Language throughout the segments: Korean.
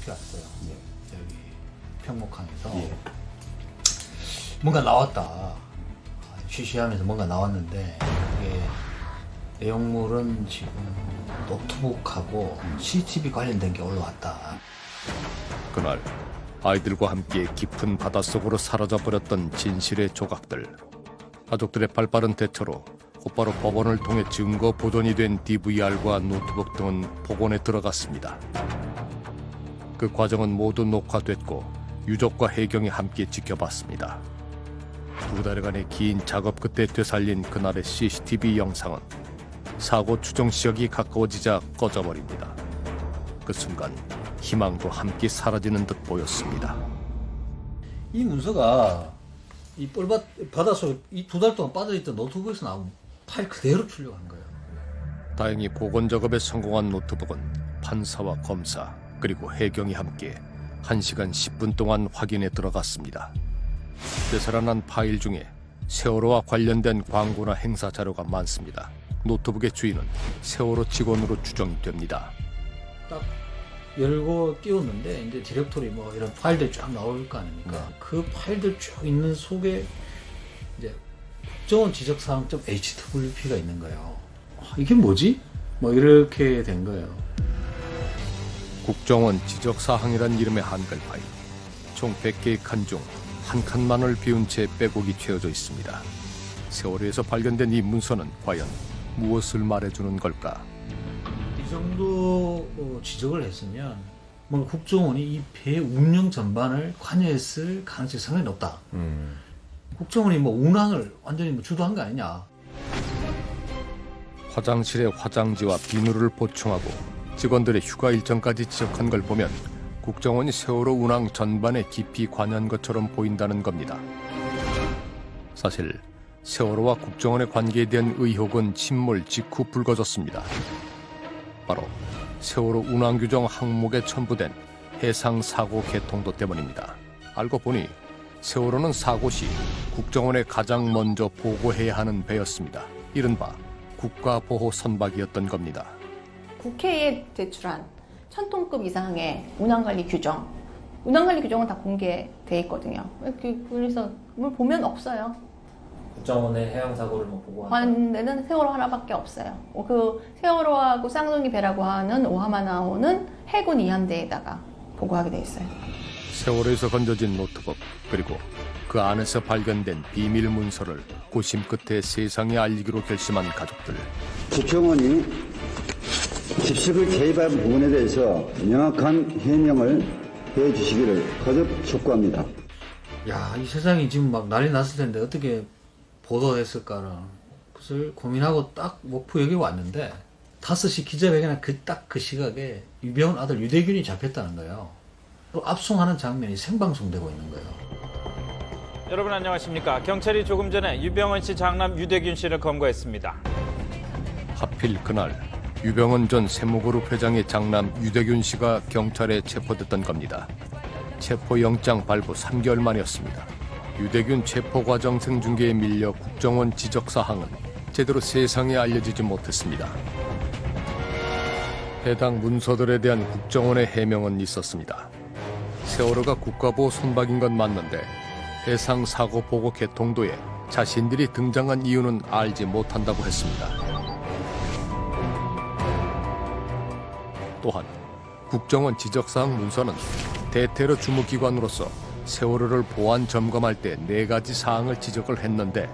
소식이 왔어요. 여기 평목항에서 예. 뭔가 나왔다. 쉬쉬하면서 뭔가 나왔는데 그게 내용물은 지금 노트북하고 CCTV 관련된 게 올라왔다. 그날 아이들과 함께 깊은 바닷속으로 사라져버렸던 진실의 조각들. 가족들의 발빠른 대처로 곧바로 법원을 통해 증거 보존이 된 DVR과 노트북 등은 복원에 들어갔습니다. 그 과정은 모두 녹화됐고 유족과 해경이 함께 지켜봤습니다. 2달간의 긴 작업 끝에 되살린 그날의 CCTV 영상은 사고 추정 시각이 가까워지자 꺼져버립니다. 그 순간 희망도 함께 사라지는 듯 보였습니다. 이 문서가 이 뻘밭 바닷속에 이 2달 동안 빠져있던 노트북에서 나온 파일 그대로 출력한 거예요. 다행히 복원 작업에 성공한 노트북은 판사와 검사 그리고 해경이 함께 1시간 10분 동안 확인에 들어갔습니다. 되살아난 파일 중에 세월호와 관련된 광고나 행사 자료가 많습니다. 노트북의 주인은 세월호 직원으로 추정이 됩니다. 딱 열고 띄웠는데 이제 디렉토리 뭐 이런 파일들 쫙 나올 거 아닙니까? 네. 그 파일들 쭉 있는 속에 이제 국정원 지적사항.htwp가 있는 거예요. 이게 뭐지? 뭐 이렇게 된 거예요. 국정원 지적사항이란 이름의 한글 파일. 총 100개의 칸 중 한 칸만을 비운 채 빼곡이 채워져 있습니다. 세월호에서 발견된 이 문서는 과연 무엇을 말해주는 걸까? 이 정도 지적을 했으면 뭔가 국정원이 이 배 운영 전반을 관여했을 가능성이 상당히 높다. 국정원이 뭐 운항을 완전히 뭐 주도한 거 아니냐. 화장실의 화장지와 비누를 보충하고 직원들의 휴가 일정까지 지적한 걸 보면 국정원이 세월호 운항 전반에 깊이 관여한 것처럼 보인다는 겁니다. 사실 세월호와 국정원의 관계에 대한 의혹은 침몰 직후 불거졌습니다. 바로 세월호 운항 규정 항목에 첨부된 해상 사고 개통도 때문입니다. 알고 보니 세월호는 사고 시 국정원에 가장 먼저 보고해야 하는 배였습니다. 이른바 국가보호 선박이었던 겁니다. 국회에 제출한 1000톤급 이상의 운항관리 규정, 운항관리 규정은 다 공개돼 있거든요. 그래서 뭘 보면 없어요. 국정원의 해양 사고를 뭐 보고한 관내는 세월호 하나밖에 없어요. 그 세월호하고 쌍둥이 배라고 하는 오하마 나오는 해군 이함대에다가 보고하게 돼 있어요. 세월호에서 건져진 노트북 그리고 그 안에서 발견된 비밀 문서를 고심 끝에 세상에 알리기로 결심한 가족들. 국정원이 집식을 개입한 부분에 대해서 명확한 해명을 해주시기를 거듭 촉구합니다. 야, 이 세상이 지금 막 난리 났을 텐데 어떻게 보도했을까라는 것을 고민하고 딱 목포역에 왔는데 5시 기자회견한 딱 그 시각에 유병훈 아들 유대균이 잡혔다는 거예요. 또 압송하는 장면이 생방송되고 있는 거예요. 여러분 안녕하십니까. 경찰이 조금 전에 유병헌 씨 장남 유대균 씨를 검거했습니다. 하필 그날 유병헌 전 세무그룹 회장의 장남 유대균 씨가 경찰에 체포됐던 겁니다. 체포영장 발부 3개월 만이었습니다. 유대균 체포 과정 생중계에 밀려 국정원 지적사항은 제대로 세상에 알려지지 못했습니다. 해당 문서들에 대한 국정원의 해명은 있었습니다. 세월호가 국가보호 선박인 건 맞는데 해상사고보고 개통도에 자신들이 등장한 이유는 알지 못한다고 했습니다. 또한 국정원 지적사항 문서는 대테러 주무기관으로서 세월호를 보안 점검할 때 4가지 사항을 지적을 했는데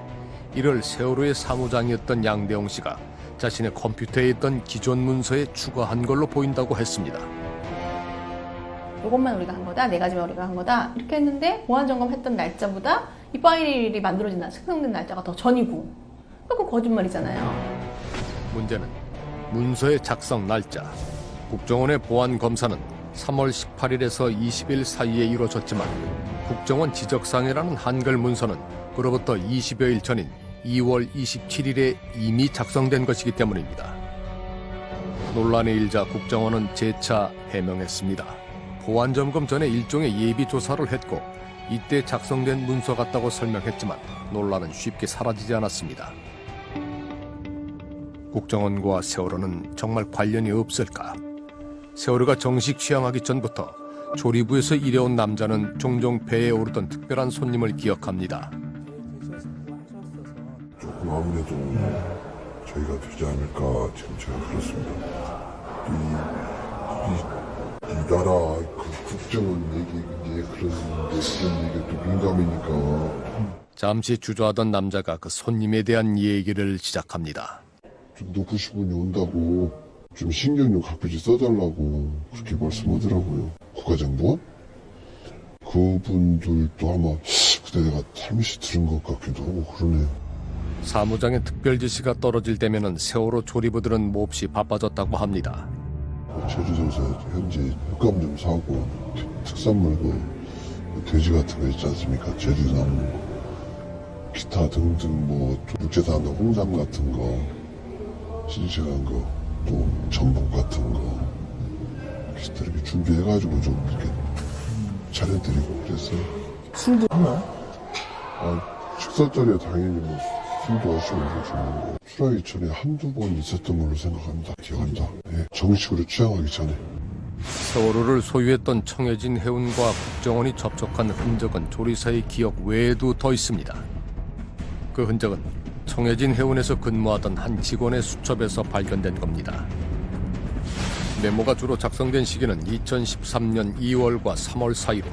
이를 세월호의 사무장이었던 양대홍 씨가 자신의 컴퓨터에 있던 기존 문서에 추가한 걸로 보인다고 했습니다. 이것만 우리가 한 거다, 4가지만 우리가 한 거다 이렇게 했는데 보안 점검했던 날짜보다 이 파일이 만들어진 날, 생성된 날짜가 더 전이고 그건 거짓말이잖아요. 문제는 문서의 작성 날짜. 국정원의 보안 검사는 3월 18일에서 20일 사이에 이루어졌지만 국정원 지적사항이라는 한글 문서는 그로부터 20여일 전인 2월 27일에 이미 작성된 것이기 때문입니다. 논란의 일자 국정원은 재차 해명했습니다. 보안 점검 전에 일종의 예비 조사를 했고 이때 작성된 문서 같다고 설명했지만 논란은 쉽게 사라지지 않았습니다. 국정원과 세월호는 정말 관련이 없을까? 세월호가 정식 취항하기 전부터 조리부에서 일해온 남자는 종종 배에 오르던 특별한 손님을 기억합니다. 조금 아무래도 저희가 되지 않을까 지금 제가 그렇습니다. 이 나라 그 국정원 얘기 그런 얘기가 또 민감이니까 잠시 주저하던 남자가 그 손님에 대한 얘기를 시작합니다. 좀 높으신 분이 온다고 좀 신경 좀 각별히 써달라고 그렇게 말씀하더라고요. 국가정보원? 그분들도 아마 그때 내가 탈미시 들은 것 같기도 하고 그러네요. 사무장의 특별 지시가 떨어질 때면은 세월호 조리부들은 몹시 바빠졌다고 합니다. 제주도에서 현재 흙감 좀 사고 특산물 돼지 같은 거 있지 않습니까? 제주 나물 기타 등등 뭐 육지산 홍삼 같은 거 싱싱한 거 또 전복 같은 거 이렇게 준비해가지고 좀 이렇게 차려드리고 그랬어요. 술도 하나요? 식사 자리에 당연히 뭐 술도 하시면서 주는 거. 술하기 전에 한두 번 있었던 걸로 생각합니다. 기억한다. 예, 정식으로 취향하기 전에. 세월호를 소유했던 청해진 해운과 국정원이 접촉한 흔적은 조리사의 기억 외에도 더 있습니다. 그 흔적은 청해진 해운에서 근무하던 한 직원의 수첩에서 발견된 겁니다. 메모가 주로 작성된 시기는 2013년 2월과 3월 사이로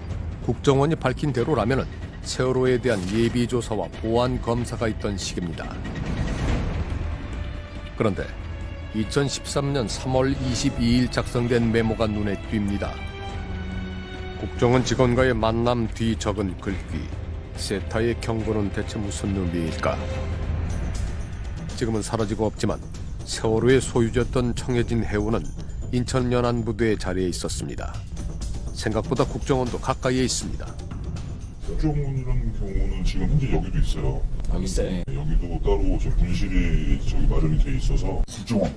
국정원이 밝힌 대로라면 세월호에 대한 예비조사와 보안 검사가 있던 시기입니다. 그런데 2013년 3월 22일 작성된 메모가 눈에 띕니다. 국정원 직원과의 만남 뒤 적은 글귀, 세타의 경고는 대체 무슨 의미일까? 지금은 사라지고 없지만 세월호의 소유주였던 청해진 해운은 인천 연안부두의 자리에 있었습니다. 생각보다 국정원도 가까이에 있습니다. 국정원이라는 경우는 지금 현재 여기도 있어요. 여기 있어요. 여기도 따로 저 분실이 저기 마련이 돼 있어서 국정원.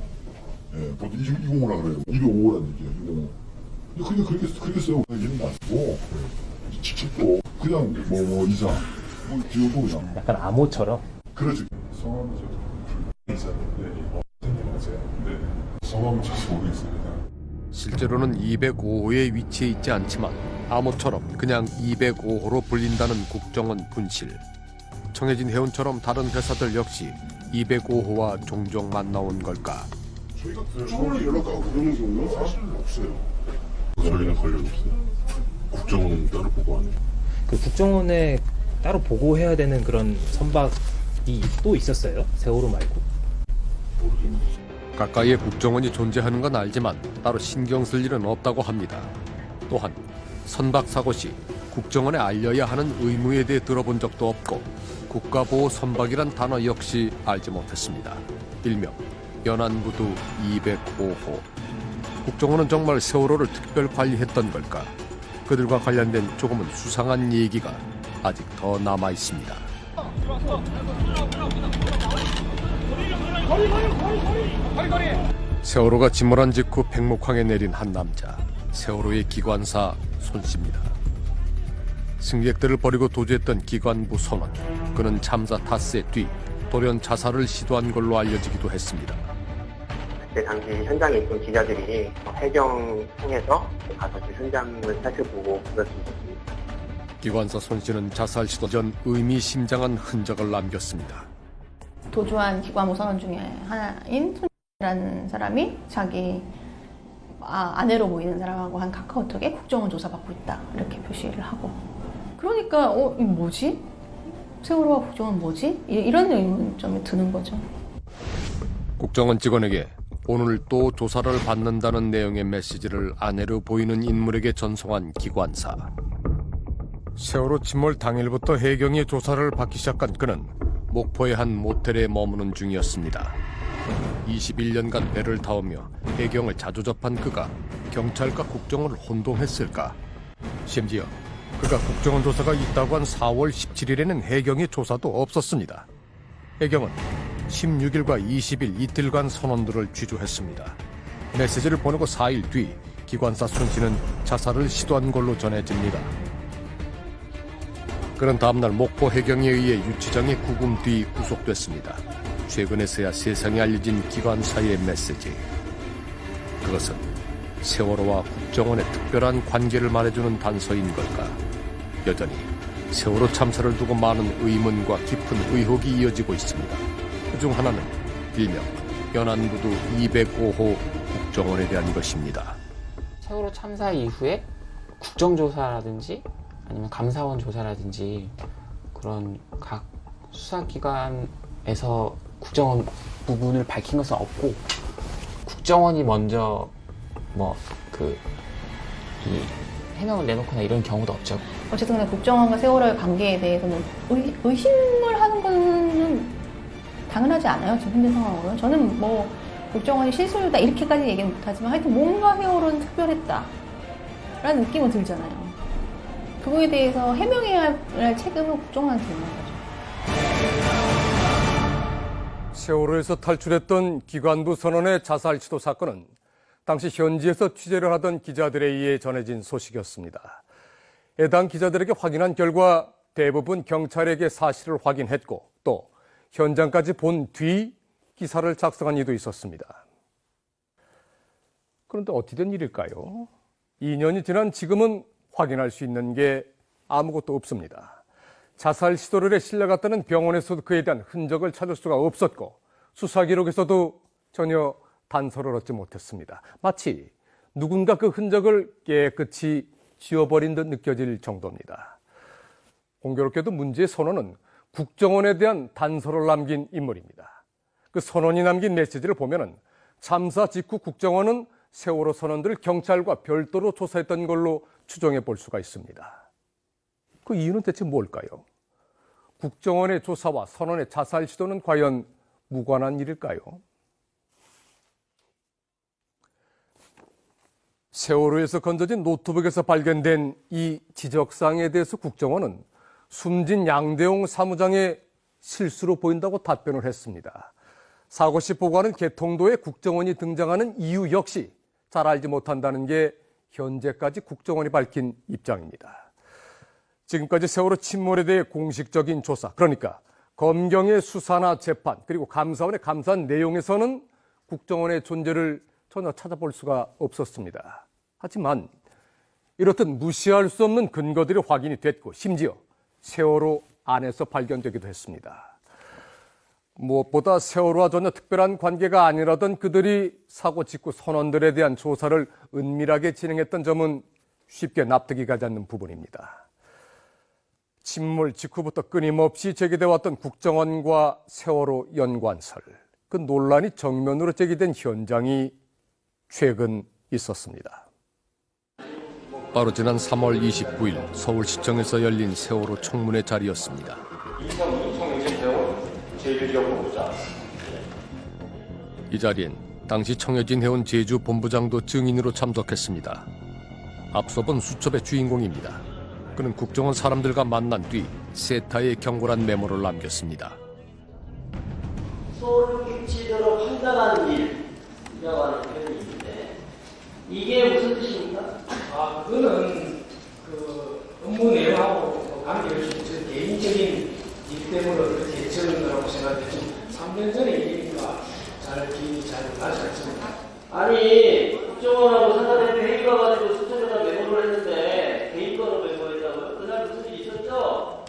예, 보통 205라 그래요. 205라는 얘기예요. 205. 그냥 그렇게 써요. 얘는 안 쓰고 직책도 그냥 뭐 이상 뭐 뒤에도 그냥. 약간 암호처럼. 그러지. 성함은 저도 있었는데 생각하세요. 네. 성함은 저도 모르겠어요. 실제로는 205호에 위치해 있지 않지만 암호처럼 그냥 205호로 불린다는 국정원 분실. 청해진 해운처럼 다른 회사들 역시 205호와 종종 만나온 걸까? 저희가 국정원에 연락하고 그러는 경우는 사실은 없어요. 저희는 관련 없어요. 국정원은 따로 보고 안 해요. 그 국정원에 따로 보고해야 되는 그런 선박이 또 있었어요? 세월호 말고? 가까이에 국정원이 존재하는 건 알지만 따로 신경 쓸 일은 없다고 합니다. 또한 선박 사고 시 국정원에 알려야 하는 의무에 대해 들어본 적도 없고 국가보호 선박이란 단어 역시 알지 못했습니다. 일명 연안부두 205호. 국정원은 정말 세월호를 특별 관리했던 걸까? 그들과 관련된 조금은 수상한 얘기가 아직 더 남아 있습니다. 세월호가 침몰한 직후 백목항에 내린 한 남자, 세월호의 기관사 손 씨입니다. 승객들을 버리고 도주했던 기관부 선원. 그는 참사 닷새 뒤 돌연 자살을 시도한 걸로 알려지기도 했습니다. 그때 당시 현장에 있던 기자들이 해경 통해서 가서 그 현장을 살펴보고 그랬습니다. 기관사 손 씨는 자살 시도 전 의미심장한 흔적을 남겼습니다. 도주한 기관무 선원 중에 하나인 손이라는 사람이 자기 아내로 보이는 사람하고 한 카카오톡에 국정원 조사받고 있다 이렇게 표시를 하고, 그러니까 이거 뭐지? 세월호와 국정원 뭐지? 이런 의문점이 드는 거죠. 국정원 직원에게 오늘 또 조사를 받는다는 내용의 메시지를 아내로 보이는 인물에게 전송한 기관사. 세월호 침몰 당일부터 해경이 조사를 받기 시작한 그는 목포의 한 모텔에 머무는 중이었습니다. 21년간 배를 타오며 해경을 자주 접한 그가 경찰과 국정원을 혼동했을까? 심지어 그가 국정원 조사가 있다고 한 4월 17일에는 해경의 조사도 없었습니다. 해경은 16일과 20일 이틀간 선원들을 취조했습니다. 메시지를 보내고 4일 뒤 기관사 손 씨는 자살을 시도한 걸로 전해집니다. 그는 다음날 목포 해경에 의해 유치장에 구금 뒤 구속됐습니다. 최근에서야 세상에 알려진 기관사의 메시지. 그것은 세월호와 국정원의 특별한 관계를 말해주는 단서인 걸까? 여전히 세월호 참사를 두고 많은 의문과 깊은 의혹이 이어지고 있습니다. 그중 하나는 일명 연안부두 205호 국정원에 대한 것입니다. 세월호 참사 이후에 국정조사라든지 아니면 감사원 조사라든지 그런 각 수사기관에서 국정원 부분을 밝힌 것은 없고, 국정원이 먼저 이 해명을 내놓거나 이런 경우도 없죠. 어쨌든 간에 국정원과 세월호의 관계에 대해서는 의심을 하는 거는 당연하지 않아요. 지금 현재 상황으로는. 저는 뭐 국정원이 실수다 이렇게까지 얘기는 못하지만 하여튼 뭔가 세월호는 특별했다 라는 느낌은 들잖아요. 그거에 대해서 해명해야 할 책임은 국정원한테 있는 거죠. 세월호에서 탈출했던 기관부 선원의 자살 시도 사건은 당시 현지에서 취재를 하던 기자들에 의해 전해진 소식이었습니다. 해당 기자들에게 확인한 결과 대부분 경찰에게 사실을 확인했고 또 현장까지 본 뒤 기사를 작성한 이도 있었습니다. 그런데 어찌 된 일일까요? 2년이 지난 지금은 확인할 수 있는 게 아무것도 없습니다. 자살 시도를 해 실려갔다는 병원에서도 그에 대한 흔적을 찾을 수가 없었고 수사 기록에서도 전혀 단서를 얻지 못했습니다. 마치 누군가 그 흔적을 깨끗이 지워버린 듯 느껴질 정도입니다. 공교롭게도 문제의 선원은 국정원에 대한 단서를 남긴 인물입니다. 그 선원이 남긴 메시지를 보면은 참사 직후 국정원은 세월호 선원들을 경찰과 별도로 조사했던 걸로 추정해 볼 수가 있습니다. 그 이유는 대체 뭘까요? 국정원의 조사와 선원의 자살 시도는 과연 무관한 일일까요? 세월호에서 건져진 노트북에서 발견된 이 지적사항에 대해서 국정원은 숨진 양대용 사무장의 실수로 보인다고 답변을 했습니다. 사고 시 보고하는 개통도에 국정원이 등장하는 이유 역시 잘 알지 못한다는 게 현재까지 국정원이 밝힌 입장입니다. 지금까지 세월호 침몰에 대해 공식적인 조사, 그러니까 검경의 수사나 재판, 그리고 감사원의 감사한 내용에서는 국정원의 존재를 전혀 찾아볼 수가 없었습니다. 하지만 이렇듯 무시할 수 없는 근거들이 확인이 됐고 심지어 세월호 안에서 발견되기도 했습니다. 무엇보다 세월호와 전혀 특별한 관계가 아니라던 그들이 사고 직후 선원들에 대한 조사를 은밀하게 진행했던 점은 쉽게 납득이 가지 않는 부분입니다. 침몰 직후부터 끊임없이 제기되어 왔던 국정원과 세월호 연관설, 그 논란이 정면으로 제기된 현장이 최근 있었습니다. 바로 지난 3월 29일 서울시청에서 열린 세월호 청문회 자리였습니다. 이 자리엔 당시 청해진 해운 제주본부장도 증인으로 참석했습니다. 앞서 본 수첩의 주인공입니다. 그는 국정원 사람들과 만난 뒤 세타의 경고란 메모를 남겼습니다. 소를 규칙대로 판단하는 일이라고 하는 표현이 있는데 이게 무슨 뜻입니까? 그거는 업무 내용하고 관계없이 개인적인 일 때문에 그렇게 적은 거라고 생각했죠. 3년 전에 일이니까 기억이 잘 나지 않습니다. 아니 국정원하고 상가대표 회의가 가지고 수첩에다 메모를 했는데 개인번호 메모했다고요? 그날 무슨 일 있었죠?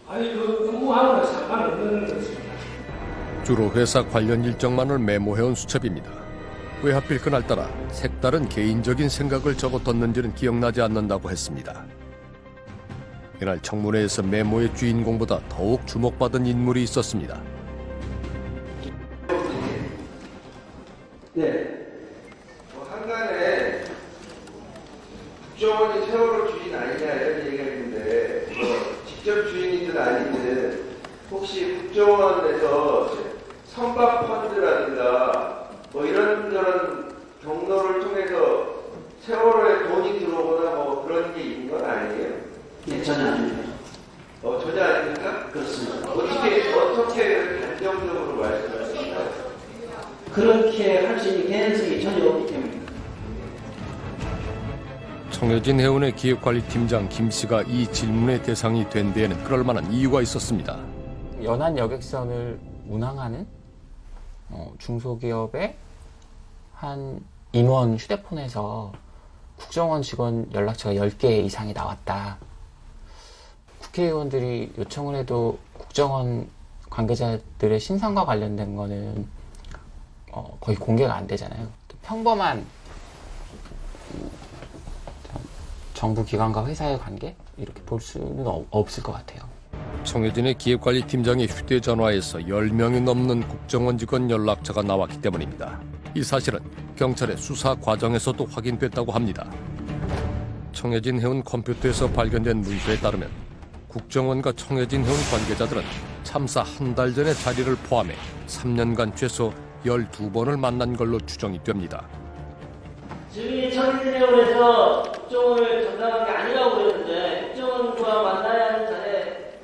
아니 업무하고는 상관없는 것입니다. 주로 회사 관련 일정만을 메모해온 수첩입니다. 왜 하필 그날따라 색다른 개인적인 생각을 적어뒀는지는 기억나지 않는다고 했습니다. 이날 청문회에서 메모의 주인공보다 더욱 주목받은 인물이 있었습니다. 네. 한간에 국정원이 세월호 주인 아니냐 이런 얘기가 있는데 직접 주인이든 아니든 혹시 국정원에서 선박 펀드라든가 이런저런 경로를 통해서 세월호에 돈이 들어오거나 그런 게 있는 건 아니에요? 네, 전혀 아닙니다. 전혀 아닙니까? 그렇습니다. 어떻게 단정적으로 말씀하십니까? 그렇게 할 수 있는 개연성이 전혀 없기 때문입니다. 청해진 해운의 기획관리팀장 김 씨가 이 질문의 대상이 된 데에는 그럴 만한 이유가 있었습니다. 연안 여객선을 운항하는 중소기업의 한 임원 휴대폰에서 국정원 직원 연락처가 10개 이상이 나왔다. 국회의원들이 요청을 해도 국정원 관계자들의 신상과 관련된 거는 거의 공개가 안 되잖아요. 평범한 정부 기관과 회사의 관계? 이렇게 볼 수는 없을 것 같아요. 청해진의 기획관리팀장의 휴대전화에서 10명이 넘는 국정원 직원 연락처가 나왔기 때문입니다. 이 사실은 경찰의 수사 과정에서도 확인됐다고 합니다. 청해진 해운 컴퓨터에서 발견된 문서에 따르면 국정원과 청해진 해운 관계자들은 참사 한 달 전의 자리를 포함해 3년간 최소 12번을 만난 걸로 추정이 됩니다. 증인이 청해진 해운에서 국정원을 전담한 게 아니라고 그랬는데 국정원과 만나야 하는 자리에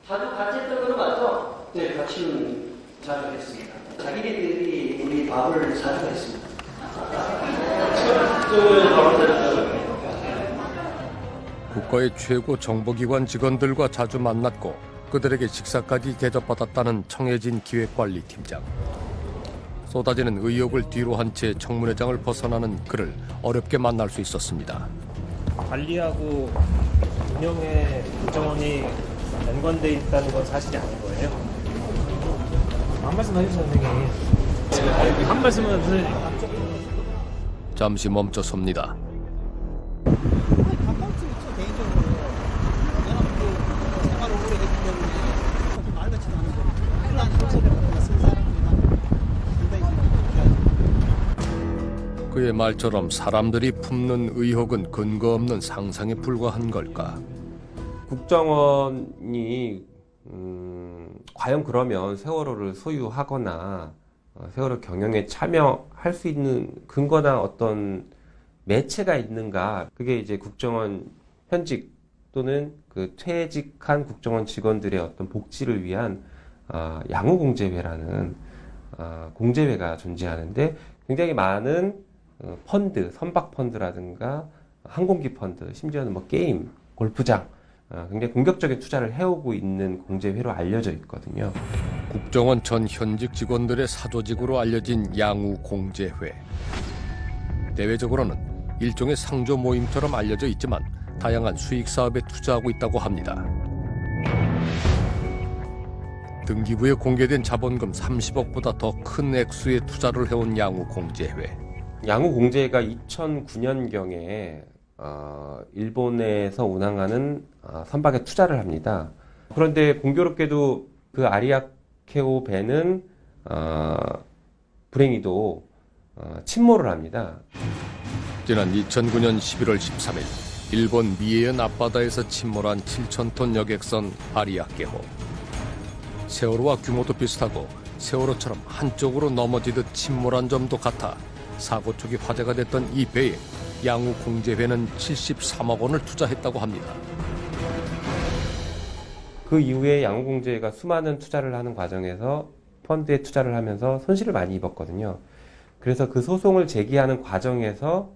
자주 같이 했던 건 맞죠? 네, 같이는 자주 했습니다. 자기네들이 우리 밥을 자주 했습니다. 국가의 최고 정보기관 직원들과 자주 만났고 그들에게 식사까지 대접받았다는 청해진 기획관리팀장. 쏟아지는 의혹을 뒤로 한 채 청문회장을 벗어나는 그를 어렵게 만날 수 있었습니다. 관리하고 운영에 국정원이 연관돼 있다는 건 사실이 아닌 거예요. 한 말씀 해주세요, 선생님. 한 말씀은 선생님. 잠시 멈춰섭니다. 그의 말처럼 사람들이 품는 의혹은 근거 없는 상상에 불과한 걸까? 국정원이 과연 그러면 세월호를 소유하거나 세월호 경영에 참여할 수 있는 근거나 어떤 매체가 있는가? 그게 이제 국정원 현직 또는 그 퇴직한 국정원 직원들의 어떤 복지를 위한 양우공제회라는 공제회가 존재하는데 굉장히 많은 펀드, 선박펀드라든가 항공기 펀드, 심지어는 뭐 게임, 골프장 굉장히 공격적인 투자를 해오고 있는 공제회로 알려져 있거든요. 국정원 전 현직 직원들의 사조직으로 알려진 양우공제회. 대외적으로는 일종의 상조 모임처럼 알려져 있지만 다양한 수익 사업에 투자하고 있다고 합니다. 등기부에 공개된 자본금 30억보다 더 큰 액수의 투자를 해온 양우공제회. 양우공제회가 2009년경에 일본에서 운항하는 선박에 투자를 합니다. 그런데 공교롭게도 그 아리아케오 배는 불행히도 침몰을 합니다. 지난 2009년 11월 13일 일본 미에현 앞바다에서 침몰한 7,000톤 여객선 아리아케호. 세월호와 규모도 비슷하고 세월호처럼 한쪽으로 넘어지듯 침몰한 점도 같아 사고 초기 화제가 됐던 이 배에 양우공제회는 73억 원을 투자했다고 합니다. 그 이후에 양우공제회가 수많은 투자를 하는 과정에서 펀드에 투자를 하면서 손실을 많이 입었거든요. 그래서 그 소송을 제기하는 과정에서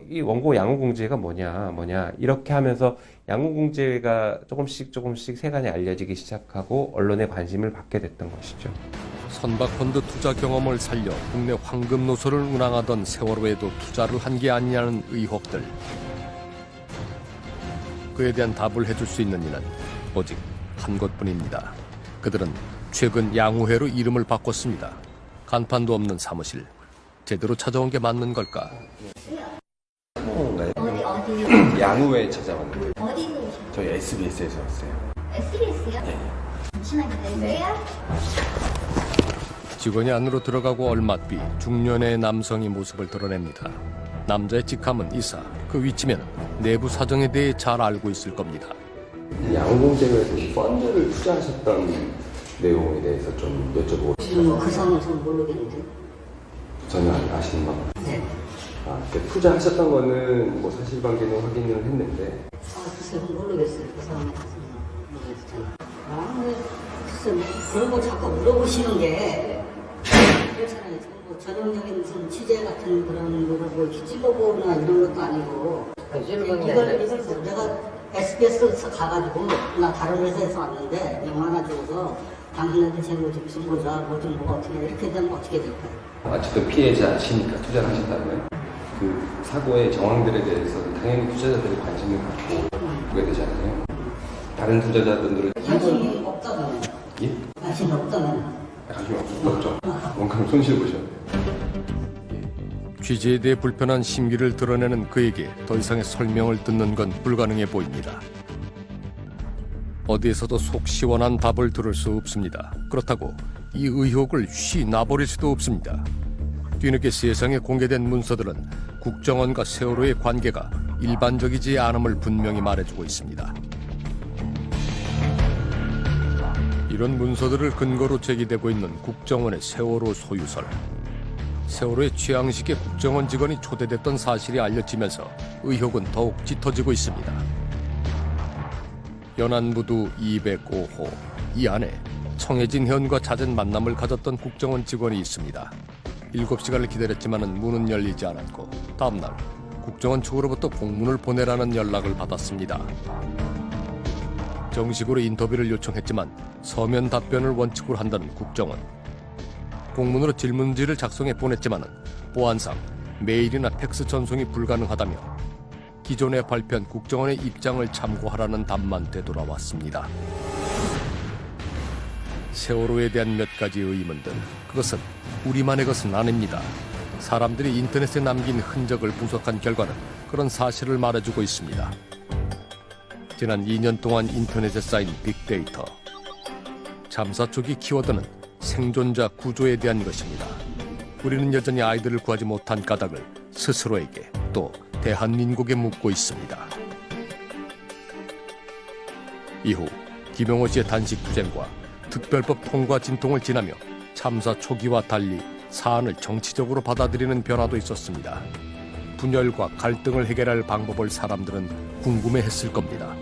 이 원고 양우공제회가 뭐냐 이렇게 하면서 양우공제회가 조금씩 세간에 알려지기 시작하고 언론의 관심을 받게 됐던 것이죠. 선박펀드 투자 경험을 살려 국내 황금 노선을 운항하던 세월호에도 투자를 한 게 아니냐는 의혹들. 그에 대한 답을 해줄 수 있는 이는 오직 한 곳뿐입니다. 그들은 최근 양우회로 이름을 바꿨습니다. 간판도 없는 사무실. 제대로 찾아온 게 맞는 걸까? 어디? 양우회에 찾아왔는데. 어디? 저희 SBS에서 왔어요. SBS요? 네. 잠시만 기다리세요. 직원이 안으로 들어가고 얼마 뒤 중년의 남성이 모습을 드러냅니다. 남자의 직함은 이사. 그 위치면 내부 사정에 대해 잘 알고 있을 겁니다. 양우공제회에서 펀드를 투자하셨던 내용에 대해서 좀 여쭤보고 싶어요. 그 상황은 전 모르겠는데. 전혀 아시는 거? 네. 투자하셨던 거는 뭐 사실관계는 확인을 했는데. 글쎄 모르겠어요. 그 상황에 모르겠어요. 글쎄 그런 거 자꾸 물어보시는 게 그렇잖아요. 뭐 전형적인 무슨 취재 같은 그런 거를 뭐 이렇게 찔러보거나 이런 것도 아니고 이걸 내가 SBS에서 가가지고 나 다른 회사에서 왔는데 영화 하나 주고서 당신한테 제목 좀 보자 뭐 좀 뭐가 어떻게 이렇게 되면 어떻게 될까요? 어쨌든 피해자시니까 투자를 하셨다면 그 사고의 정황들에 대해서는 당연히 투자자들이 관심을 갖고 보게 되잖아요. 다른 투자자분들은 관심이 없다면 예? 관심이 없다면 관심이 없죠. 원가는 손실 보셔야 돼요. 취재에 대해 불편한 심기를 드러내는 그에게 더 이상의 설명을 듣는 건 불가능해 보입니다. 어디에서도 속 시원한 답을 들을 수 없습니다. 그렇다고 이 의혹을 쉬 놔버릴 수도 없습니다. 뒤늦게 세상에 공개된 문서들은 국정원과 세월호의 관계가 일반적이지 않음을 분명히 말해주고 있습니다. 이런 문서들을 근거로 제기되고 있는 국정원의 세월호 소유설. 세월호의 취항식에 국정원 직원이 초대됐던 사실이 알려지면서 의혹은 더욱 짙어지고 있습니다. 연안부두 205호, 이 안에 청해진 현과 잦은 만남을 가졌던 국정원 직원이 있습니다. 7시간을 기다렸지만 문은 열리지 않았고 다음날 국정원 측으로부터 공문을 보내라는 연락을 받았습니다. 정식으로 인터뷰를 요청했지만 서면 답변을 원칙으로 한다는 국정원. 공문으로 질문지를 작성해 보냈지만 보안상 메일이나 팩스 전송이 불가능하다며 기존에 발표한 국정원의 입장을 참고하라는 답만 되돌아왔습니다. 세월호에 대한 몇 가지 의문들, 그것은 우리만의 것은 아닙니다. 사람들이 인터넷에 남긴 흔적을 분석한 결과는 그런 사실을 말해주고 있습니다. 지난 2년 동안 인터넷에 쌓인 빅데이터. 참사 초기 키워드는 생존자 구조에 대한 것입니다. 우리는 여전히 아이들을 구하지 못한 까닭을 스스로에게 또 대한민국에 묻고 있습니다. 이후 김영호 씨의 단식 투쟁과 특별법 통과 진통을 지나며 참사 초기와 달리 사안을 정치적으로 받아들이는 변화도 있었습니다. 분열과 갈등을 해결할 방법을 사람들은 궁금해했을 겁니다.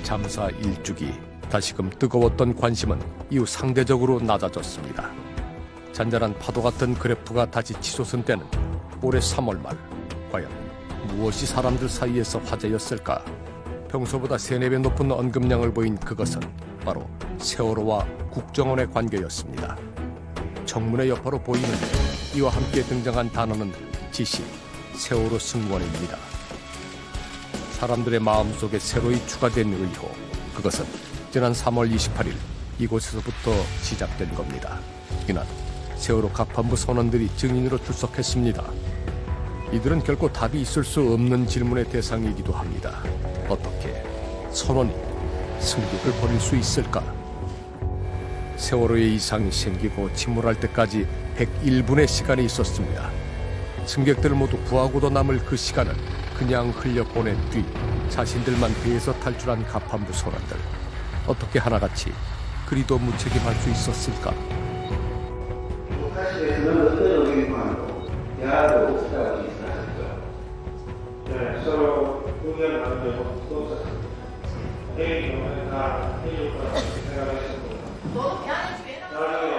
참사 일주기, 다시금 뜨거웠던 관심은 이후 상대적으로 낮아졌습니다. 잔잔한 파도 같은 그래프가 다시 치솟은 때는 올해 3월 말. 과연 무엇이 사람들 사이에서 화제였을까? 평소보다 3-4배 높은 언급량을 보인 그것은 바로 세월호와 국정원의 관계였습니다. 청문회 여파로 보이는데 이와 함께 등장한 단어는 지시, 세월호 승무원입니다. 사람들의 마음속에 새로이 추가된 의혹, 그것은 지난 3월 28일 이곳에서부터 시작된 겁니다. 이날 세월호 각판부 선원들이 증인으로 출석했습니다. 이들은 결코 답이 있을 수 없는 질문의 대상이기도 합니다. 어떻게 선원이 승객을 버릴 수 있을까? 세월호의 이상이 생기고 침몰할 때까지 101분의 시간이 있었습니다. 승객들을 모두 구하고도 남을 그 시간을 그냥 흘려보낸 뒤 자신들만 배에서 탈출한 가판부 선원들. 어떻게 하나같이 그리도 무책임할 수 있었을까? 사실 그런 어떤 의미만으로 대화도 없다고 말씀하셨죠. 네, 서로 의견 나눈 적 없었습니다. 회의 경우는 다 회의 거라고 생각했었고 나중에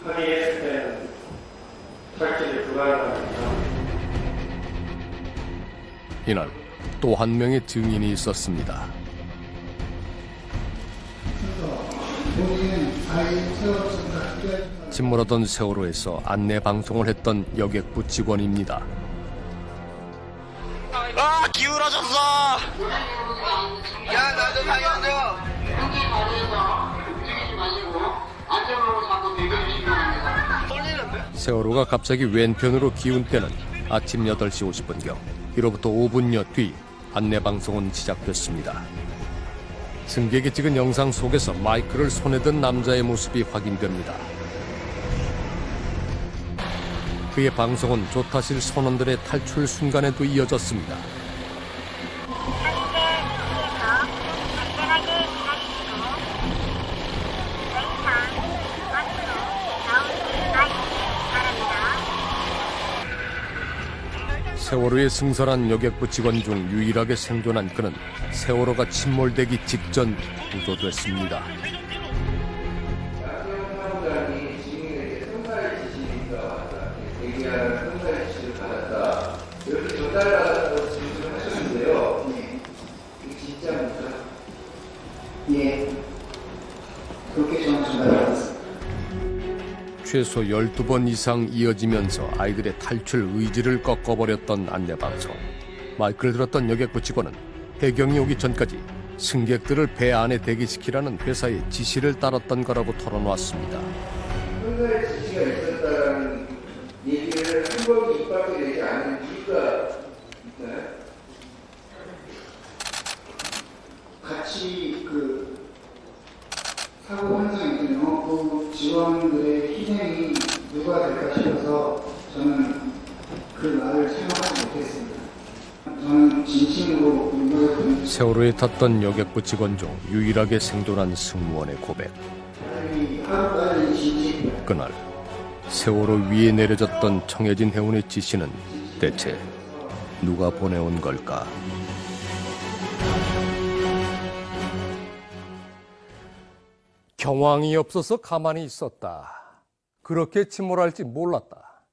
확인했을 때는 탈출이 불가능합니다. 이날 또 한 명의 증인이 있었습니다. 침몰하던 세월호에서 안내 방송을 했던 여객부 직원입니다. 아, 기울어졌어! 야, 나도 살려줘! 현재 자리에서 움직이지 마시고 안전으로 자꾸 대기해주시기 바랍니다. 세월호가 갑자기 왼편으로 기운 때는 아침 8시 50분경. 이로부터 5분여 뒤 안내 방송은 시작됐습니다. 승객이 찍은 영상 속에서 마이크를 손에 든 남자의 모습이 확인됩니다. 그의 방송은 조타실 선원들의 탈출 순간에도 이어졌습니다. 세월호에 승선한 여객부 직원 중 유일하게 생존한 그는 세월호가 침몰되기 직전 구조됐습니다. 사무장이 지민에게 성사의 지시가 왔다. 대기하는 성사의 지시를 받았다. 이렇게 전달받았다고 진술을 하셨는데요. 이게 진짜입니까? 예. 그렇게 전달받았습니다. 최소 12번 이상 이어지면서 아이들의 탈출 의지를 꺾어버렸던 안내방송. 마이크를 들었던 여객부 직원은 해경이 오기 전까지 승객들을 배 안에 대기시키라는 회사의 지시를 따랐던 거라고 털어놓았습니다. 회사의 지시가 있었다는 얘기를 한 번도 입 밖에 내지 않은 이유가 있나요? 같이 그 사고 현장에서요, 그 직원들의 희생이 누가 될까 싶어서 저는 그 말을 사용하지 못했습니다. 저는 진심으로 용서를 세월호에 탔던 여객부 직원 중 유일하게 생존한 승무원의 고백. 그날 세월호 위에 내려졌던 청해진 해운의 지시는 대체 누가 보내온 걸까? 경황이 없어서 가만히 있었다. 그렇게 침몰할지 몰랐다.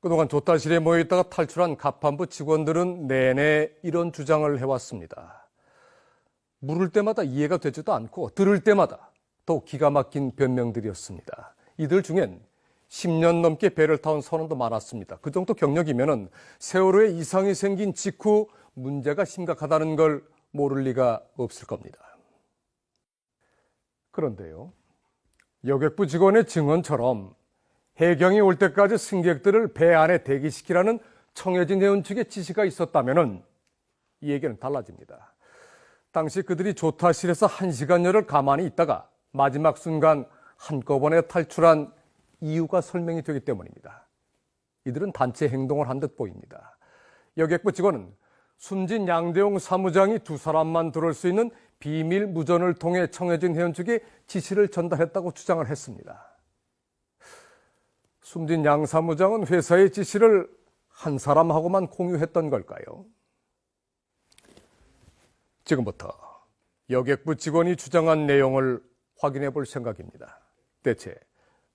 그동안 조타실에 모여있다가 탈출한 가판부 직원들은 내내 이런 주장을 해왔습니다. 물을 때마다 이해가 되지도 않고 들을 때마다 더욱 기가 막힌 변명들이었습니다. 이들 중엔 10년 넘게 배를 타온 선원도 많았습니다. 그 정도 경력이면은 세월호에 이상이 생긴 직후 문제가 심각하다는 걸 모를 리가 없을 겁니다. 그런데요, 여객부 직원의 증언처럼 해경이 올 때까지 승객들을 배 안에 대기시키라는 청해진 해운 측의 지시가 있었다면은 이 얘기는 달라집니다. 당시 그들이 조타실에서 1시간여를 가만히 있다가 마지막 순간 한꺼번에 탈출한 이유가 설명이 되기 때문입니다. 이들은 단체 행동을 한 듯 보입니다. 여객부 직원은 숨진 양대용 사무장이 2사람만 들어올 수 있는 비밀 무전을 통해 청해진 해운 측에 지시를 전달했다고 주장을 했습니다. 숨진 양 사무장은 회사의 지시를 한 사람하고만 공유했던 걸까요? 지금부터 여객부 직원이 주장한 내용을 확인해 볼 생각입니다. 대체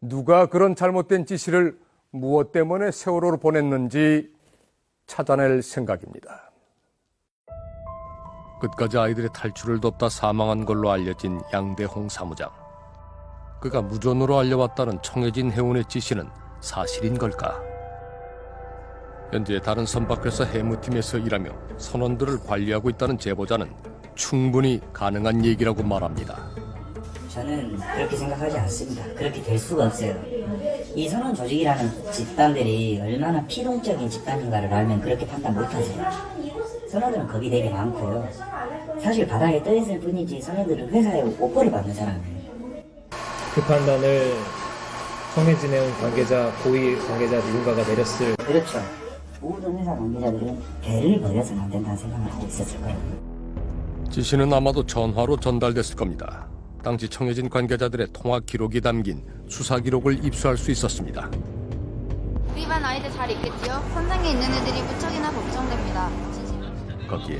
누가 그런 잘못된 지시를 무엇 때문에 세월호로 보냈는지 찾아낼 생각입니다. 끝까지 아이들의 탈출을 돕다 사망한 걸로 알려진 양대홍 사무장. 그가 무전으로 알려왔다는 청해진 해운의 지시는 사실인 걸까? 현재 다른 선박회사 해무팀에서 일하며 선원들을 관리하고 있다는 제보자는 충분히 가능한 얘기라고 말합니다. 저는 그렇게 생각하지 않습니다. 그렇게 될 수가 없어요. 이 선원 조직이라는 집단들이 얼마나 피동적인 집단인가를 알면 그렇게 판단 못하세요. 선원들은 겁이 되게 많고요. 사실 바닥에 떠있을 뿐이지 선원들은 회사에 오퍼를 받는 사람이에요. 그 판단을 청해진 해운 관계자, 고위 관계자 누군가가 내렸을. 그렇죠. 모든 회사 관계자들은 배를 버려서는 안 된다는 생각을 하고 있었을 거예요. 지시는 아마도 전화로 전달됐을 겁니다. 당시 청해진 관계자들의 통화 기록이 담긴 수사 기록을 입수할 수 있었습니다. 우리 반 아이들 잘 있겠지요? 현장에 있는 애들이 무척이나 걱정됩니다. 거기에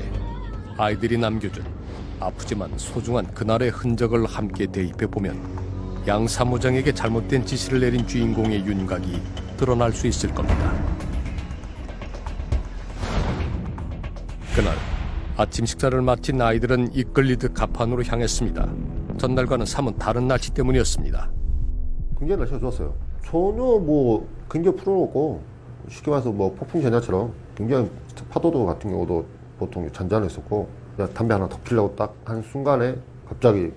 아이들이 남겨준 아프지만 소중한 그날의 흔적을 함께 대입해보면 양 사무장에게 잘못된 지시를 내린 주인공의 윤곽이 드러날 수 있을 겁니다. 그날 아침 식사를 마친 아이들은 이끌리듯 가판으로 향했습니다. 전날과는 사뭇 다른 날씨 때문이었습니다. 굉장히 날씨가 좋았어요. 전혀 뭐 굉장히 풀어놓고 쉽게 말해서 뭐 폭풍 전야처럼 굉장히 파도도 같은 경우도 보통 잔잔했었고 그냥 담배 하나 더 피려고 딱 한 순간에 갑자기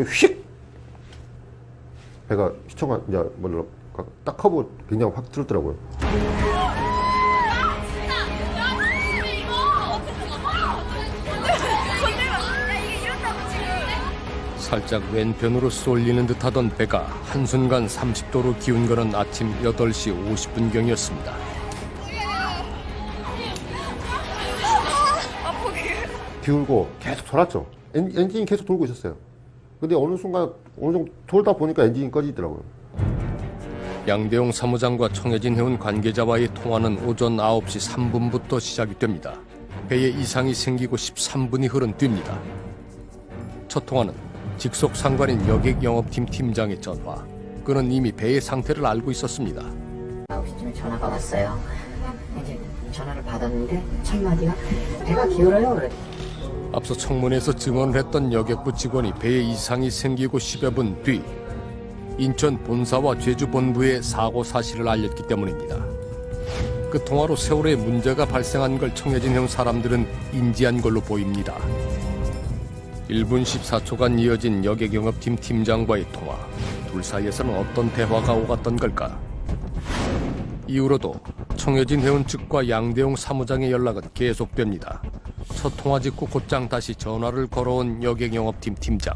휙 배가 시청가 이제 뭐라 딱 커브 굉장히 확 들었더라고요. 살짝 왼편으로 쏠리는 듯하던 배가 한순간 30도로 기운 거는 아침 8시 50분경이었습니다. 비울고 계속 돌았죠. 엔진이 계속 돌고 있었어요. 근데 어느 순간 어느 정도 돌다 보니까 엔진이 꺼지더라고요. 양대용 사무장과 청해진 해운 관계자와의 통화는 오전 9시 3분부터 시작이 됩니다. 배에 이상이 생기고 13분이 흐른 뒤입니다. 첫 통화는 직속 상관인 여객 영업팀 팀장의 전화. 그는 이미 배의 상태를 알고 있었습니다. 9시쯤에 전화가 왔어요. 이제 전화를 받았는데 첫 마디가 배가 기울어요. 그래. 앞서 청문회에서 증언을 했던 여객부 직원이 배에 이상이 생기고 10여 분 뒤 인천 본사와 제주 본부에 사고 사실을 알렸기 때문입니다. 그 통화로 세월호에 문제가 발생한 걸 청해진 해운 사람들은 인지한 걸로 보입니다. 1분 14초간 이어진 여객영업팀 팀장과의 통화. 둘 사이에서는 어떤 대화가 오갔던 걸까? 이후로도 청해진 해운 측과 양대용 사무장의 연락은 계속됩니다. 첫 통화 직후 곧장 다시 전화를 걸어온 여객영업팀 팀장.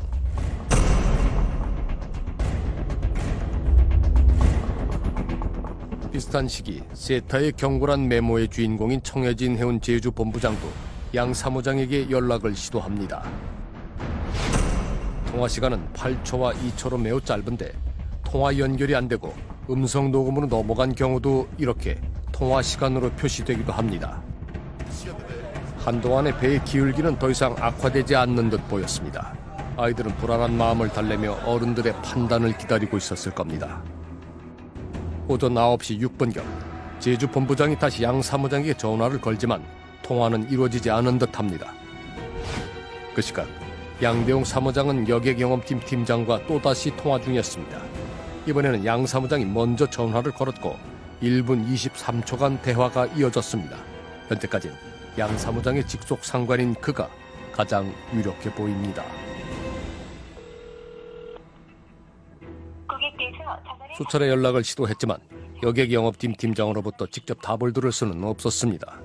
비슷한 시기 세타의 경고란 메모의 주인공인 청해진 해운 제주 본부장도 양 사무장에게 연락을 시도합니다. 통화 시간은 8초와 2초로 매우 짧은데 통화 연결이 안 되고 음성 녹음으로 넘어간 경우도 이렇게 통화 시간으로 표시되기도 합니다. 한동안의 배의 기울기는 더 이상 악화되지 않는 듯 보였습니다. 아이들은 불안한 마음을 달래며 어른들의 판단을 기다리고 있었을 겁니다. 오전 9시 6분경 제주 본부장이 다시 양 사무장에게 전화를 걸지만 통화는 이루어지지 않은 듯합니다. 그 시각 양대용 사무장은 여객영업팀 팀장과 또다시 통화 중이었습니다. 이번에는 양 사무장이 먼저 전화를 걸었고 1분 23초간 대화가 이어졌습니다. 현재까지 양 사무장의 직속 상관인 그가 가장 유력해 보입니다. 수차례 연락을 시도했지만 여객영업팀 팀장으로부터 직접 답을 들을 수는 없었습니다.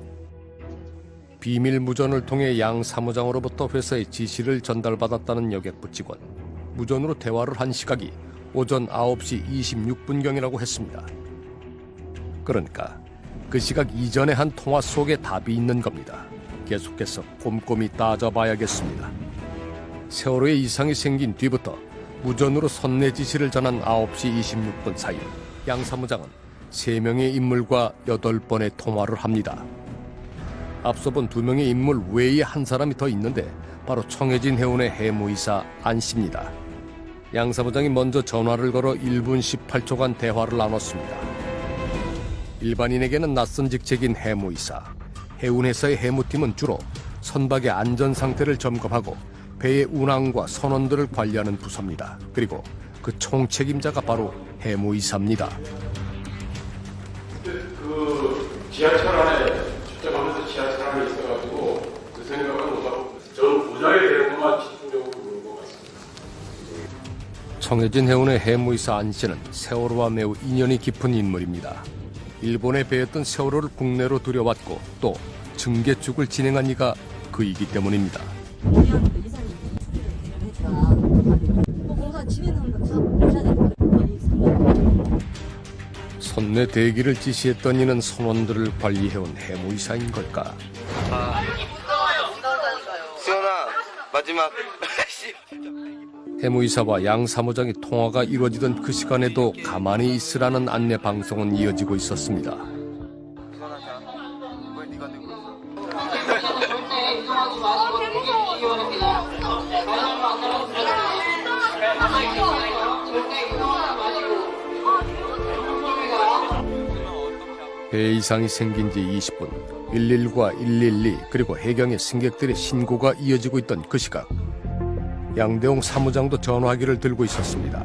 비밀 무전을 통해 양 사무장으로부터 회사의 지시를 전달받았다는 여객부 직원. 무전으로 대화를 한 시각이 오전 9시 26분경이라고 했습니다. 그러니까 그 시각 이전에 한 통화 속에 답이 있는 겁니다. 계속해서 꼼꼼히 따져봐야겠습니다. 세월호에 이상이 생긴 뒤부터 무전으로 선내 지시를 전한 9시 26분 사이 양 사무장은 3명의 인물과 8번의 통화를 합니다. 앞서 본 2명의 인물 외에 한 사람이 더 있는데 바로 청해진 해운의 해무이사 안 씨입니다. 양 사무장이 먼저 전화를 걸어 1분 18초간 대화를 나눴습니다. 일반인에게는 낯선 직책인 해무이사. 해운회사의 해무팀은 주로 선박의 안전 상태를 점검하고 배의 운항과 선원들을 관리하는 부서입니다. 그리고 그 총책임자가 바로 해무이사입니다. 그 지하철 안에 출장하면서 지하철 안에 있어가지고 그 생각은 못하고 저 보좌에 대한 것만 집중적으로 보는 것 같습니다. 청해진 해운의 해무이사 안 씨는 세월호와 매우 인연이 깊은 인물입니다. 일본에 배였던 세월호를 국내로 들여왔고 또 증개축을 진행한 이가 그이기 때문입니다. 선내 대기를 지시했던 이는 선원들을 관리해온 해무이사인 걸까? 수연아 마지막 해무이사와 양 사무장의 통화가 이루어지던 그 시간에도 가만히 있으라는 안내 방송은 이어지고 있었습니다. 배 이상이 생긴 지 20분, 119와 112 그리고 해경의 승객들의 신고가 이어지고 있던 그 시각 양대용 사무장도 전화기를 들고 있었습니다.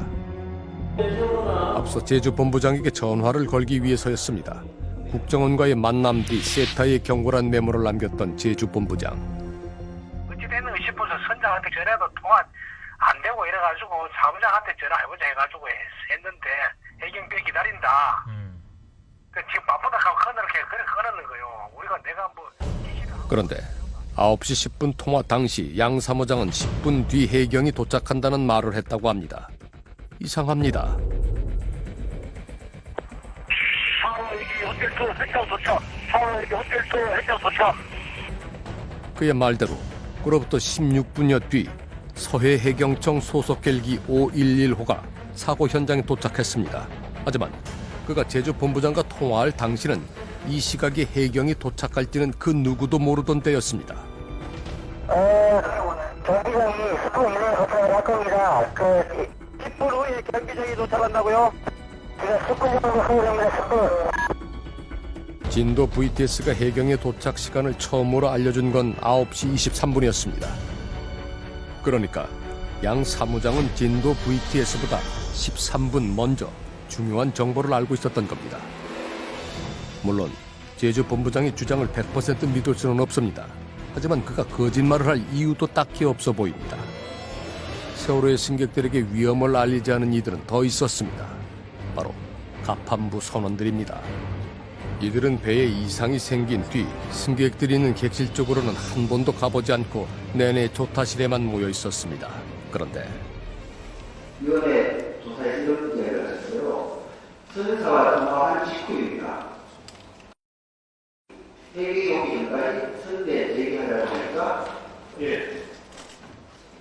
앞서 제주 본부장에게 전화를 걸기 위해서였습니다. 국정원과의 만남 뒤 세타의 경고란 메모를 남겼던 제주 본부장. 어찌됐든 싶어서 선장한테 전화도 통화 안 되고 이래가지고 사무장한테 전화해보자 해가지고 했는데 해경배 기다린다. 지금 바쁘다 하고 끊는 거요. 우리가 내가 뭐 그런데 9시 10분 통화 당시 양 사무장은 10분 뒤 해경이 도착한다는 말을 했다고 합니다. 이상합니다. 그의 말대로 그로부터 16분여 뒤 서해 해경청 소속 헬기 511호가 사고 현장에 도착했습니다. 하지만 그가 제주 본부장과 통화할 당시는 이 시각에 해경이 도착할지는 그 누구도 모르던 때였습니다. 경비장이 10분 이내에 도착을 할 겁니다. 10분 후에 경비장이 도착한다고요? 제가 10분 정도 소요합니다. 10분. 진도 VTS가 해경의 도착 시간을 처음으로 알려준 건 9시 23분이었습니다. 그러니까 양 사무장은 진도 VTS보다 13분 먼저 중요한 정보를 알고 있었던 겁니다. 물론 제주 본부장의 주장을 100% 믿을 수는 없습니다. 하지만 그가 거짓말을 할 이유도 딱히 없어 보입니다. 세월호의 승객들에게 위험을 알리지 않은 이들은 더 있었습니다. 바로 가판부 선원들입니다. 이들은 배에 이상이 생긴 뒤 승객들이 있는 객실 쪽으로는 한 번도 가보지 않고 내내 조타실에만 모여 있었습니다. 그런데 위원회 조사에 이런 문제가 있었어요. 선사와 통화한 직후입니다. 회계 오기 전까지 선대 제기하려고 하니까 예.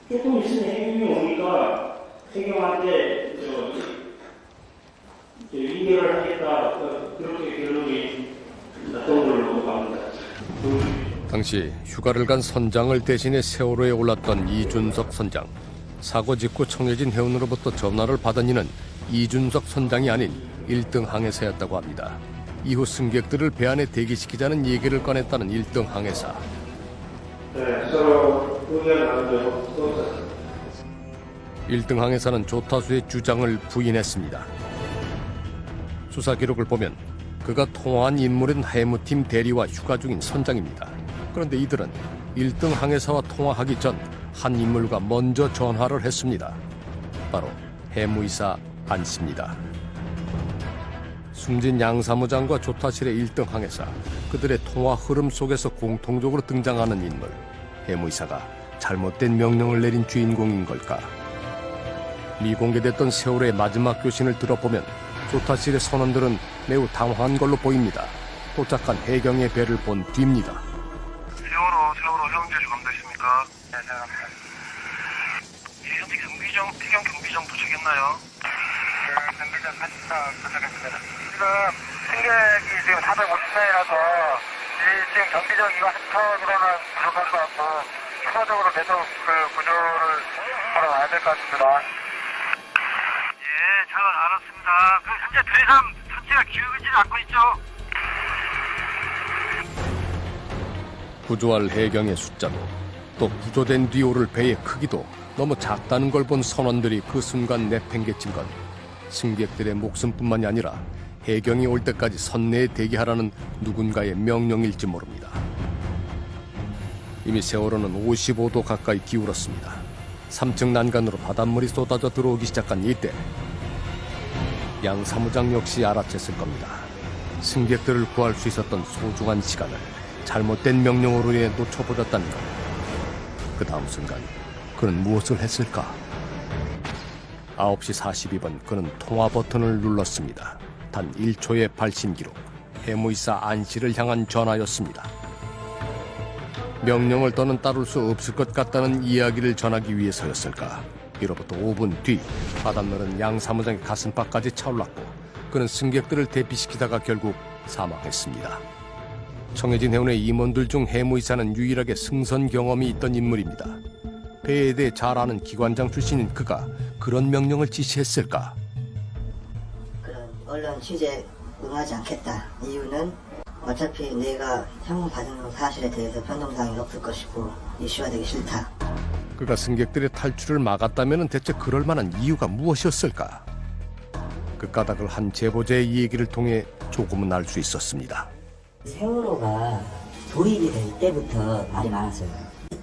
조금 있으면 해경이 오니까 해경한테 이해를 하겠다 그렇게 결론이 났던 걸로 압니다. 당시 휴가를 간 선장을 대신해 세월호에 올랐던 이준석 선장. 사고 직후 청해진 해운으로부터 전화를 받은 이는 이준석 선장이 아닌 1등 항해사였다고 합니다. 이후 승객들을 배 안에 대기시키자는 얘기를 꺼냈다는 1등 항해사. 네, 서로 의견 나누죠. 1등 항해사는 조타수의 주장을 부인했습니다. 수사 기록을 보면 그가 통화한 인물은 해무팀 대리와 휴가 중인 선장입니다. 그런데 이들은 1등 항해사와 통화하기 전 한 인물과 먼저 전화를 했습니다. 바로 해무이사 안씨입니다. 숨진 양 사무장과 조타실의 1등 항해사, 그들의 통화 흐름 속에서 공통적으로 등장하는 인물, 해무이사가 잘못된 명령을 내린 주인공인 걸까? 미공개됐던 세월호의 마지막 교신을 들어보면 조타실의 선원들은 매우 당황한 걸로 보입니다. 도착한 해경의 배를 본 뒤입니다. 세월호 해운제주 감도있습니까? 네, 생각합니다. 현재 해경 경비정 도착했나요? 네, 경비정 40사 도착했습니다. 지금 승객이 지금 450명이라서 지금 경비정 이거 한턴으로는 부족할 것 같고 추가적으로 계속 그 구조를 하러 와야 될 것 같습니다. 예, 잘 알았습니다. 그 현재 더 이상 선체가 기울지는 않고 있죠? 구조할 해경의 숫자도 또 구조된 뒤 오를 배의 크기도 너무 작다는 걸 본 선원들이 그 순간 내팽개친 건 승객들의 목숨뿐만이 아니라 해경이 올 때까지 선내에 대기하라는 누군가의 명령일지 모릅니다. 이미 세월호는 55도 가까이 기울었습니다. 3층 난간으로 바닷물이 쏟아져 들어오기 시작한 이때 양 사무장 역시 알아챘을 겁니다. 승객들을 구할 수 있었던 소중한 시간을 잘못된 명령으로 인해 놓쳐버렸다는 것. 그 다음 순간 그는 무엇을 했을까? 9시 42분 그는 통화 버튼을 눌렀습니다. 단 1초의 발신 기록. 해무이사 안씨를 향한 전화였습니다. 명령을 더는 따를 수 없을 것 같다는 이야기를 전하기 위해서였을까? 이로부터 5분 뒤 바닷물은 양 사무장의 가슴팍까지 차올랐고 그는 승객들을 대피시키다가 결국 사망했습니다. 청해진 해운의 임원들 중 해무이사는 유일하게 승선 경험이 있던 인물입니다. 배에 대해 잘 아는 기관장 출신인 그가 그런 명령을 지시했을까? 그런 언론 취재 응하지 않겠다. 이유는 어차피 내가 형을 받은 사실에 대해서 변동사항이 없을 것이고 이슈가 되기 싫다. 그가 승객들의 탈출을 막았다면 대체 그럴 만한 이유가 무엇이었을까? 그 까닭을 한 제보자의 얘기를 통해 조금은 알 수 있었습니다. 세월호가 도입이 될 때부터 말이 많았어요.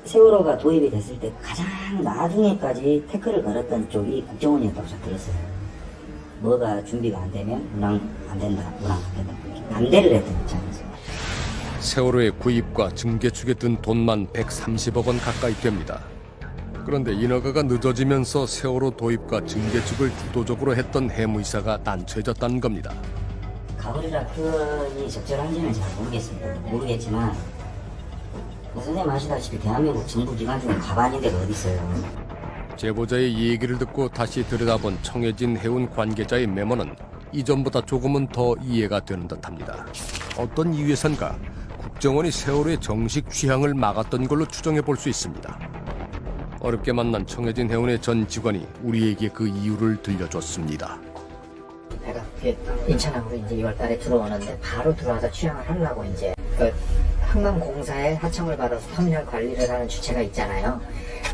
세월호가 도입이 됐을 때 가장 나중에까지 태클을 걸었던 쪽이 국정원이었다고 저 들었어요. 뭐가 준비가 안 되면 운항 안 된다, 운항 안 된다. 반대를 했던 입장이었어요. 세월호의 구입과 증개축에 든 돈만 130억 원 가까이 됩니다. 그런데 인허가가 늦어지면서 세월호 도입과 증개축을 주도적으로 했던 해무이사가 난처해졌다는 겁니다. 가버리라 표현이 적절한지는 잘 모르겠지만 선생님 아시다시피 대한민국 정부 기관 중에 가만히 데가 어디 있어요. 제보자의 얘기를 듣고 다시 들여다본 청해진 해운 관계자의 메모는 이전보다 조금은 더 이해가 되는 듯합니다. 어떤 이유에선가 국정원이 세월호의 정식 취항을 막았던 걸로 추정해 볼 수 있습니다. 어렵게 만난 청해진 해운의 전 직원이 우리에게 그 이유를 들려줬습니다. 내가 인천항으로 이제 2월달에 들어오는데 바로 들어와서 취항을 하려고 이제 항만공사에 하청을 받아서 터미널 관리를 하는 주체가 있잖아요.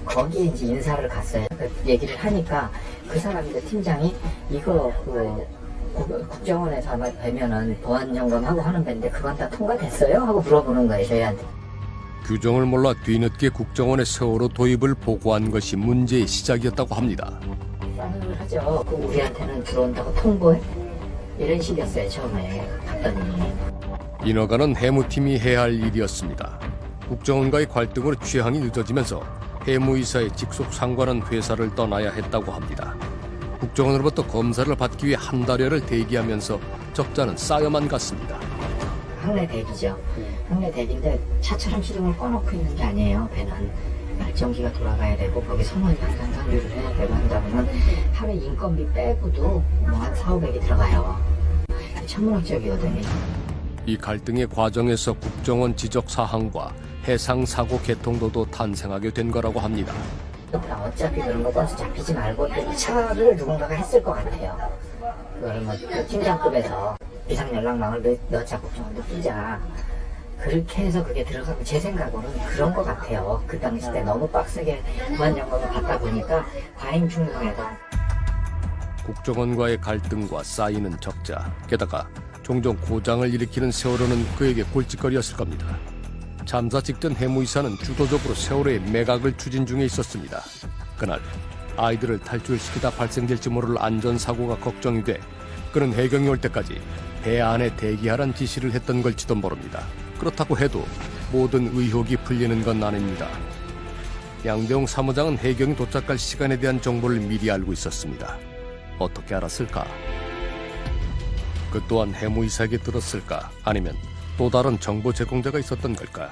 거기에 이제 인사를 갔어요. 얘기를 하니까 그 사람이 팀장이 이거 국정원에서 아마 되면은 보안 점검하고 하는 배인데 그건 다 통과됐어요? 하고 물어보는 거예요, 저희한테. 규정을 몰라 뒤늦게 국정원의 세월호 도입을 보고한 것이 문제의 시작이었다고 합니다. 싸움을 하죠. 우리한테는 들어온다고 통보해? 이런 식이었어요, 처음에 봤더니. 인허가는 해무팀이 해야 할 일이었습니다. 국정원과의 갈등으로 취항이 늦어지면서 해무이사의 직속 상관은 회사를 떠나야 했다고 합니다. 국정원으로부터 검사를 받기 위해 한 달여를 대기하면서 적자는 쌓여만 갔습니다. 항내 대기죠. 항내 대기인데 차처럼 시동을 꺼놓고 있는 게 아니에요. 배는 발전기가 돌아가야 되고 거기 선원이 항상 상류를 해야 되고 한다 보면 하루에 인건비 빼고도 한 4,500이 들어가요. 천문학적이거든요. 이 갈등의 과정에서 국정원 지적 사항과 해상 사고 개통도도 탄생하게 된 거라고 합니다. 어차피 그런 거 버스 잡히지 말고 이 차를 누군가가 했을 것 같아요. 그걸 뭐 팀장급에서 비상 연락망을 넣자 국정원도 끼자. 그렇게 해서 그게 들어가고 제 생각으로는 그런 것 같아요. 그 당시 때 너무 빡세게 보안 점검을 받다 보니까 과잉 충동해서. 국정원과의 갈등과 쌓이는 적자, 게다가 종종 고장을 일으키는 세월호는 그에게 골칫거리였을 겁니다. 참사 직전 해무이사는 주도적으로 세월호의 매각을 추진 중에 있었습니다. 그날 아이들을 탈출시키다 발생될지 모를 안전사고가 걱정이 돼 그는 해경이 올 때까지 배 안에 대기하란 지시를 했던 걸지도 모릅니다. 그렇다고 해도 모든 의혹이 풀리는 건 아닙니다. 양대용 사무장은 해경이 도착할 시간에 대한 정보를 미리 알고 있었습니다. 어떻게 알았을까? 그 또한 해무이사에게 들었을까? 아니면 또 다른 정보 제공자가 있었던 걸까?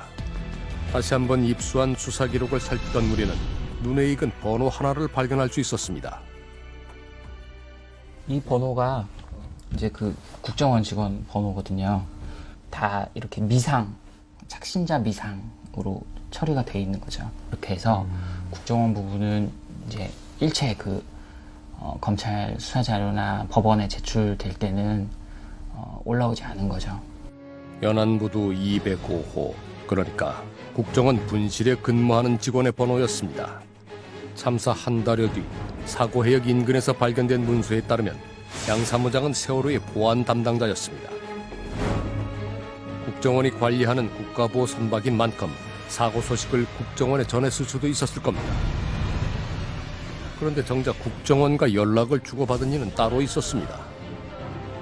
다시 한번 입수한 수사 기록을 살피던 우리는 눈에 익은 번호 하나를 발견할 수 있었습니다. 이 번호가 이제 그 국정원 직원 번호거든요. 다 이렇게 미상, 착신자 미상으로 처리가 돼 있는 거죠. 이렇게 해서 국정원 부분은 이제 일체 그 검찰 수사 자료나 법원에 제출될 때는 올라오지 않은 거죠. 연안부두 205호, 그러니까 국정원 분실에 근무하는 직원의 번호였습니다. 참사 한 달여 뒤 사고 해역 인근에서 발견된 문서에 따르면 양 사무장은 세월호의 보안 담당자였습니다. 국정원이 관리하는 국가보호 선박인 만큼 사고 소식을 국정원에 전했을 수도 있었을 겁니다. 그런데 정작 국정원과 연락을 주고받은 이는 따로 있었습니다.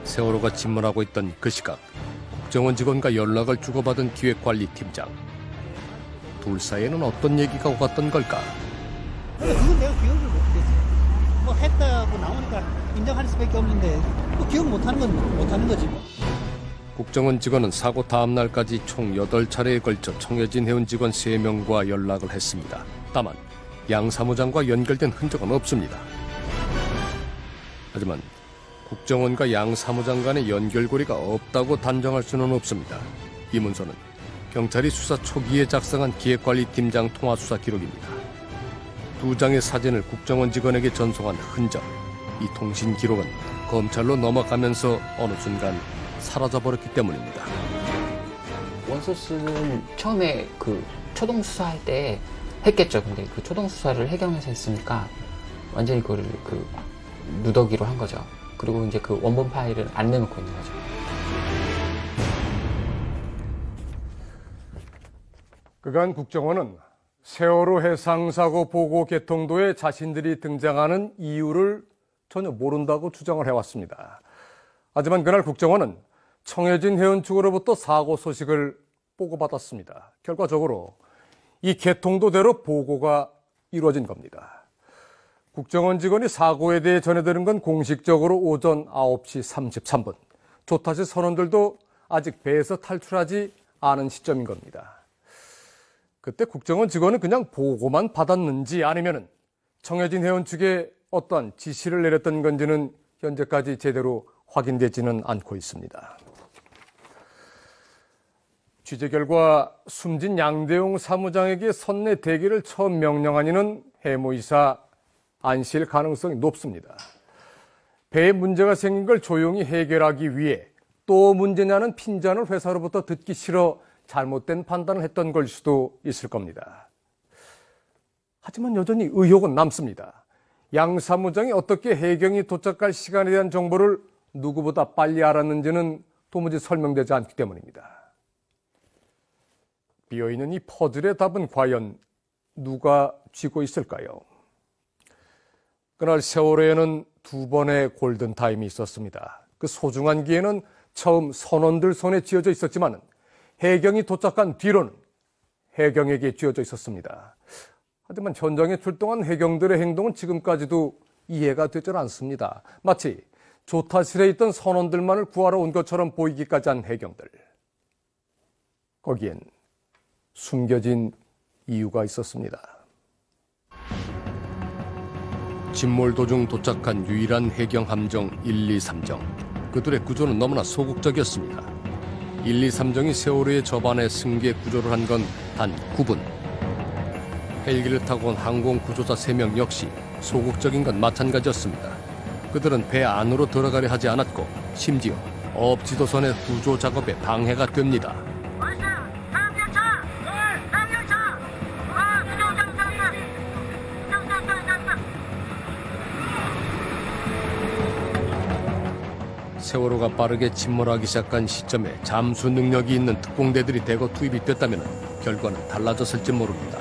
세월호가 침몰하고 있던 그 시각 국정원 직원과 연락을 주고받은 기획관리팀장. 둘 사이에는 어떤 얘기가 오갔던 걸까? 그건 내가 기억을 못하겠어. 뭐 했다고 나오니까 인정할 수밖에 없는데 뭐 기억 못하는 건 못하는 거지 뭐. 국정원 직원은 사고 다음 날까지 총 8차례에 걸쳐 청해진 해운 직원 3명과 연락을 했습니다. 다만 양 사무장과 연결된 흔적은 없습니다. 하지만 국정원과 양 사무장 간의 연결고리가 없다고 단정할 수는 없습니다. 이 문서는 경찰이 수사 초기에 작성한 기획관리팀장 통화수사 기록입니다. 2장의 사진을 국정원 직원에게 전송한 흔적. 이 통신 기록은 검찰로 넘어가면서 어느 순간 사라져버렸기 때문입니다. 원소스는 처음에 그 초동 수사할 때 했겠죠. 근데 그 초동 수사를 해경에서 했으니까 완전히 그걸 그 누더기로 한 거죠. 그리고 이제 그 원본 파일을 안 내놓고 있는 거죠. 그간 국정원은 세월호 해상사고 보고 개통도에 자신들이 등장하는 이유를 전혀 모른다고 주장을 해왔습니다. 하지만 그날 국정원은 청해진 해운 측으로부터 사고 소식을 보고받았습니다. 결과적으로 이 개통도대로 보고가 이루어진 겁니다. 국정원 직원이 사고에 대해 전해들은 건 공식적으로 오전 9시 33분. 조타시 선원들도 아직 배에서 탈출하지 않은 시점인 겁니다. 그때 국정원 직원은 그냥 보고만 받았는지 아니면 청해진 해운 측에 어떠한 지시를 내렸던 건지는 현재까지 제대로 확인되지는 않고 있습니다. 취재 결과 숨진 양대용 사무장에게 선내 대기를 처음 명령한 이는 해무이사 안씨일 가능성이 높습니다. 배에 문제가 생긴 걸 조용히 해결하기 위해 또 문제냐는 핀잔을 회사로부터 듣기 싫어 잘못된 판단을 했던 걸 수도 있을 겁니다. 하지만 여전히 의혹은 남습니다. 양 사무장이 어떻게 해경이 도착할 시간에 대한 정보를 누구보다 빨리 알았는지는 도무지 설명되지 않기 때문입니다. 비어있는 이 퍼즐의 답은 과연 누가 쥐고 있을까요? 그날 세월호에는 2번의 골든타임이 있었습니다. 그 소중한 기회는 처음 선원들 손에 쥐어져 있었지만 해경이 도착한 뒤로는 해경에게 쥐어져 있었습니다. 하지만 현장에 출동한 해경들의 행동은 지금까지도 이해가 되질 않습니다. 마치 조타실에 있던 선원들만을 구하러 온 것처럼 보이기까지 한 해경들. 거기엔 숨겨진 이유가 있었습니다. 침몰 도중 도착한 유일한 해경 함정 123정. 그들의 구조는 너무나 소극적이었습니다. 123정이 세월호의 저반에 승계 구조를 한 건 단 9분. 헬기를 타고 온 항공 구조사 3명 역시 소극적인 건 마찬가지였습니다. 그들은 배 안으로 들어가려 하지 않았고 심지어 어업지도선의 구조 작업에 방해가 됩니다. 세월호가 빠르게 침몰하기 시작한 시점에 잠수 능력이 있는 특공대들이 대거 투입이 됐다면 결과는 달라졌을지 모릅니다.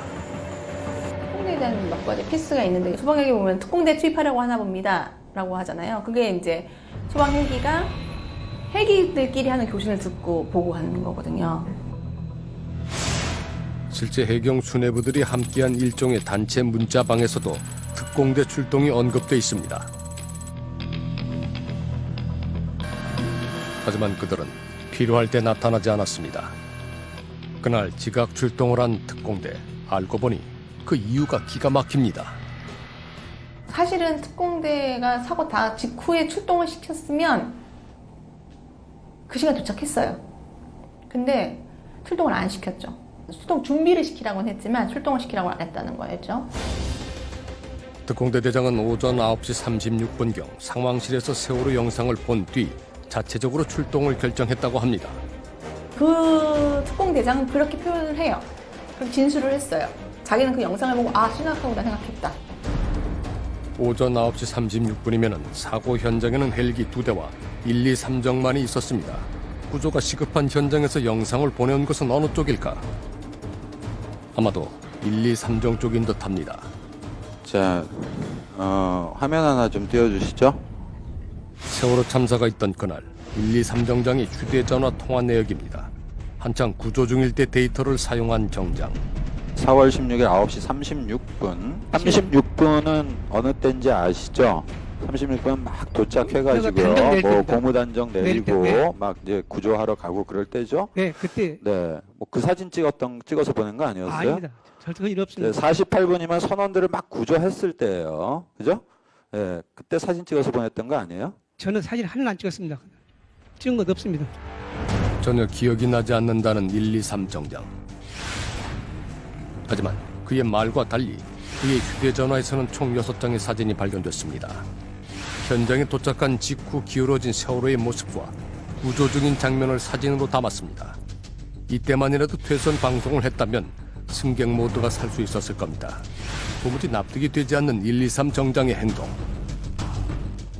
특공대에 대한 몇 가지 패스가 있는데 소방헬기 보면 특공대 투입하려고 하나 봅니다 라고 하잖아요. 그게 이제 소방헬기가 헬기들끼리 하는 교신을 듣고 보고하는 거거든요. 실제 해경 수뇌부들이 함께한 일종의 단체 문자방에서도 특공대 출동이 언급돼 있습니다. 하지만 그들은 필요할 때 나타나지 않았습니다. 그날 지각 출동을 한 특공대, 알고 보니 그 이유가 기가 막힙니다. 사실은 특공대가 사고 다 직후에 출동을 시켰으면 그 시간에 도착했어요. 근데 출동을 안 시켰죠. 출동 준비를 시키라고는 했지만 출동을 시키라고는 안 했다는 거였죠. 특공대 대장은 오전 9시 36분경 상황실에서 세월호 영상을 본 뒤 자체적으로 출동을 결정했다고 합니다. 그 특공대장은 그렇게 표현을 해요. 그럼 진술을 했어요. 자기는 그 영상을 보고 심각하구나 생각했다. 오전 9시 36분이면 사고 현장에는 헬기 2대와 123정만이 있었습니다. 구조가 시급한 현장에서 영상을 보내온 것은 어느 쪽일까? 아마도 123정 쪽인 듯합니다. 자, 화면 하나 좀 띄워주시죠. 세월호 참사가 있던 그날 123정장이 휴대전화 통화 내역입니다. 한창 구조 중일 때 데이터를 사용한 정장. 4월 16일 9시 36분. 36분은 어느 때인지 아시죠? 36분 막 도착해가지고요. 뭐 고무단정 내리고 네. 막 이제 구조하러 가고 그럴 때죠? 네, 그때. 네, 뭐 그 사진 찍어서 보낸 거 아니었어요? 아닙니다. 절대 일 없습니다. 네, 48분이면 선원들을 막 구조했을 때예요. 그죠? 네, 그때 사진 찍어서 보냈던 거 아니에요? 저는 사진 하나도 안 찍었습니다. 찍은 것 없습니다. 전혀 기억이 나지 않는다는 123정장. 하지만 그의 말과 달리 그의 휴대전화에서는 총 6장의 사진이 발견됐습니다. 현장에 도착한 직후 기울어진 세월호의 모습과 구조 중인 장면을 사진으로 담았습니다. 이때만이라도 퇴선 방송을 했다면 승객 모두가 살 수 있었을 겁니다. 도무지 납득이 되지 않는 123정장의 행동.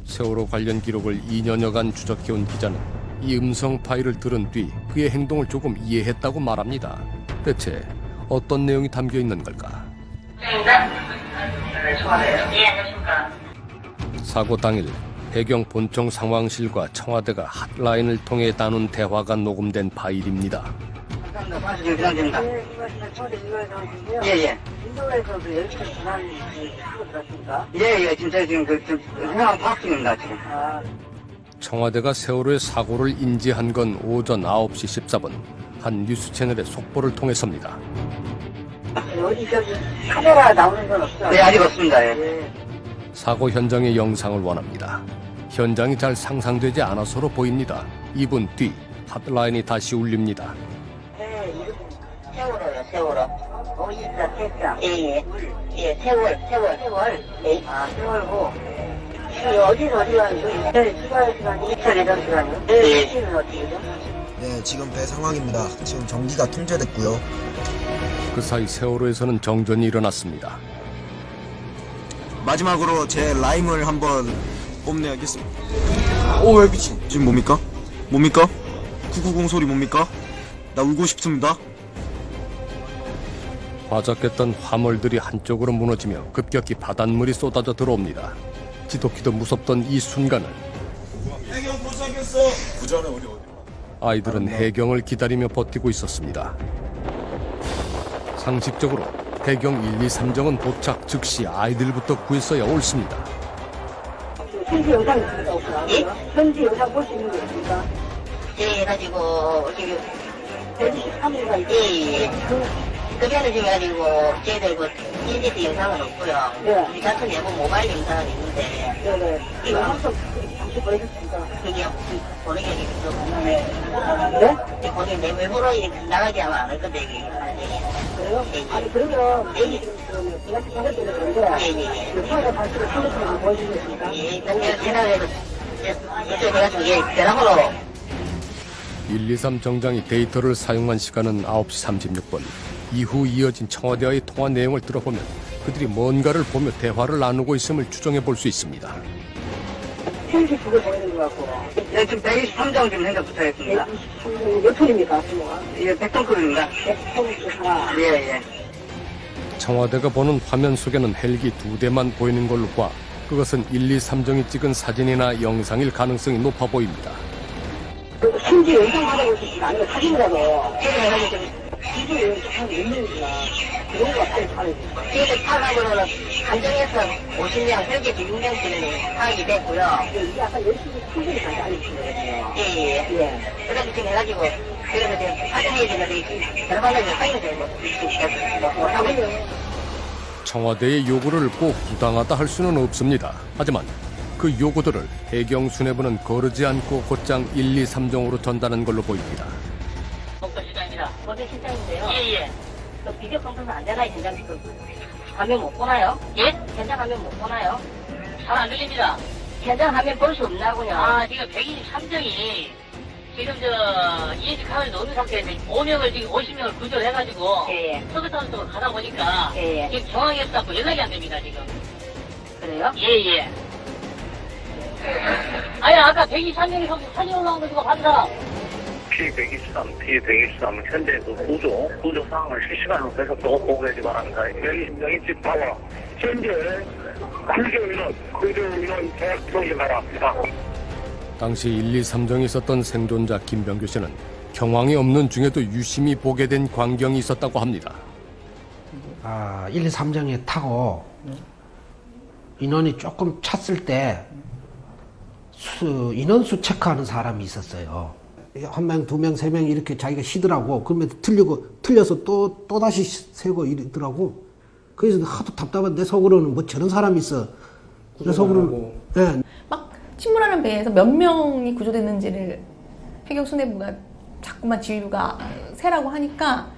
세월호 관련 기록을 2년여간 추적해온 기자는 이 음성 파일을 들은 뒤 그의 행동을 조금 이해했다고 말합니다. 대체 어떤 내용이 담겨 있는 걸까? 사고 당일 해경 본청 상황실과 청와대가 핫라인을 통해 나눈 대화가 녹음된 파일입니다. 예예. 인도에서도 열심히 전화를 하고 들었습니까? 예예. 지금 상황 파악 중입니다 지금. 청와대가 세월호의 사고를 인지한 건 오전 9시 14분 한 뉴스 채널의 속보를 통해서입니다. 어디 카메라 나오는 건 없죠? 네, 아직 없습니다. 예. 사고 현장의 영상을 원합니다. 현장이 잘 상상되지 않아서로 보입니다. 2분 뒤 핫라인이 다시 울립니다. 네, 이름 세월호요, 세월호. 어디다 택장. 예. 예, 세월. 예. 아, 세월호. 어디서 어디 가는 거예요? 네, 출발 시간이 2차 예정 시간이요? 네. 시는 어떻게죠? 네, 지금 배 상황입니다. 지금 전기가 통제됐고요. 그 사이 세월호에서는 정전이 일어났습니다. 마지막으로 제 라임을 한번 뽐내야겠습니다. 오, 왜 미친? 지금 뭡니까? 뭡니까? 990 소리 뭡니까? 나 울고 싶습니다. 화작했던 화물들이 한쪽으로 무너지며 급격히 바닷물이 쏟아져 들어옵니다. 지독히도 무섭던 이 순간을 해경 도착했어. 부자는 우리 어디? 아이들은 해경을 기다리며 버티고 있었습니다. 상식적으로 해경 1, 2, 3정은 도착 즉시 아이들부터 구했어야 옳습니다. 현지 영상 있습니다. 예? 현지 영상 볼 수 있는 거 있습니까? 예, 해가지고, 지금, 123일간 예. 급여는 지금 해가지고, 저희들 그, 인디스 영상은 없고요. 네. 우리 같은 내부 모바일 영상은 있는데, 네네. 이거 항상 잠시 보내줬습니다. 그게 보내기 좀. 네? 거기 내 외부로 나가지 않을 건데, 이게. 그래요? 아니, 그러면, 여기 지금 기간치 상을 때는 그런데, 그 사회가 발표를 상대편으로 보여주겠습니까? 예, 내가 생각해도, 이쪽 내가 지금, 예, 대나무로, 123 정장이 데이터를 사용한 시간은 9시 36분. 이후 이어진 청와대와의 통화 내용을 들어보면 그들이 뭔가를 보며 대화를 나누고 있음을 추정해 볼 수 있습니다. 현지 두개 보내는 것 같고. 네, 지금 123정 지금 현재 도착했습니다. 123정 몇 톤입니까? 예, 100톤급입니다. 100톤급 하나. 예, 예. 청와대가 보는 화면 속에는 헬기 2대만 보이는 걸로 봐 그것은 123정이 찍은 사진이나 영상일 가능성이 높아 보입니다. 현지 영상 받아보셨습니까? 아니면 사진이라도. 이게 한 1년이나 그런 거 빨리 팔아야지. 지금 파악으로는 한정에서 50명, 헬기 6명쯤 파악이 됐고요. 이게 아까 열심히 충분히 잘 알려주거든요. 예. 그래서 지금 해가지고, 그래서 지금 확인해야 되는데, 들어가려면 확인을 못하고 있어요. 청와대의 요구를 꼭 부당하다 할 수는 없습니다. 하지만 그 요구들을 해경 수뇌부는 거르지 않고 곧장 1, 2, 3정으로 전달한 걸로 보입니다. 목도시장입니다. 목도시장인데요. 예. 그 비디오 컨feren스 안 되나요, 현장 그 화면 못 보나요? 예? 현장 화면 못 보나요? 잘 안 들립니다. 현장 화면 볼 수 없나고요? 아, 지금 123정이 지금 ENG 카드를 넣는 상태에서 5명을 지금 50명을 구조를 해가지고 서구타운 쪽으로 가다 보니까 지금 정황이 없다고 연락이 안 됩니다, 지금. 그래요? 예. 아니, 아까 123명이 사진 올라온 거 누가 봤나? P123, P123 현재 그 구조 상황을 실시간으로 계속 보고 계시 바랍니다. 여기 지금 봐봐. 현재 구조 인원 정확히 바랍니다. 당시 1, 2, 3정이 있었던 생존자 김병규 씨는 경황이 없는 중에도 유심히 보게 된 광경이 있었다고 합니다. 1, 2, 3정에 타고 인원이 조금 찼을 때 인원수 체크하는 사람이 있었어요. 한 명, 두 명, 세 명 이렇게 자기가 쉬더라고. 그러면 틀려서 또 다시 세고 이러더라고. 그래서 하도 답답한 내 속으로는 뭐 저런 사람이 있어. 내 속으로는. 예. 막 침몰하는 배에서 몇 명이 구조됐는지를 해경 수뇌부가 자꾸만 지휘부가 세라고 하니까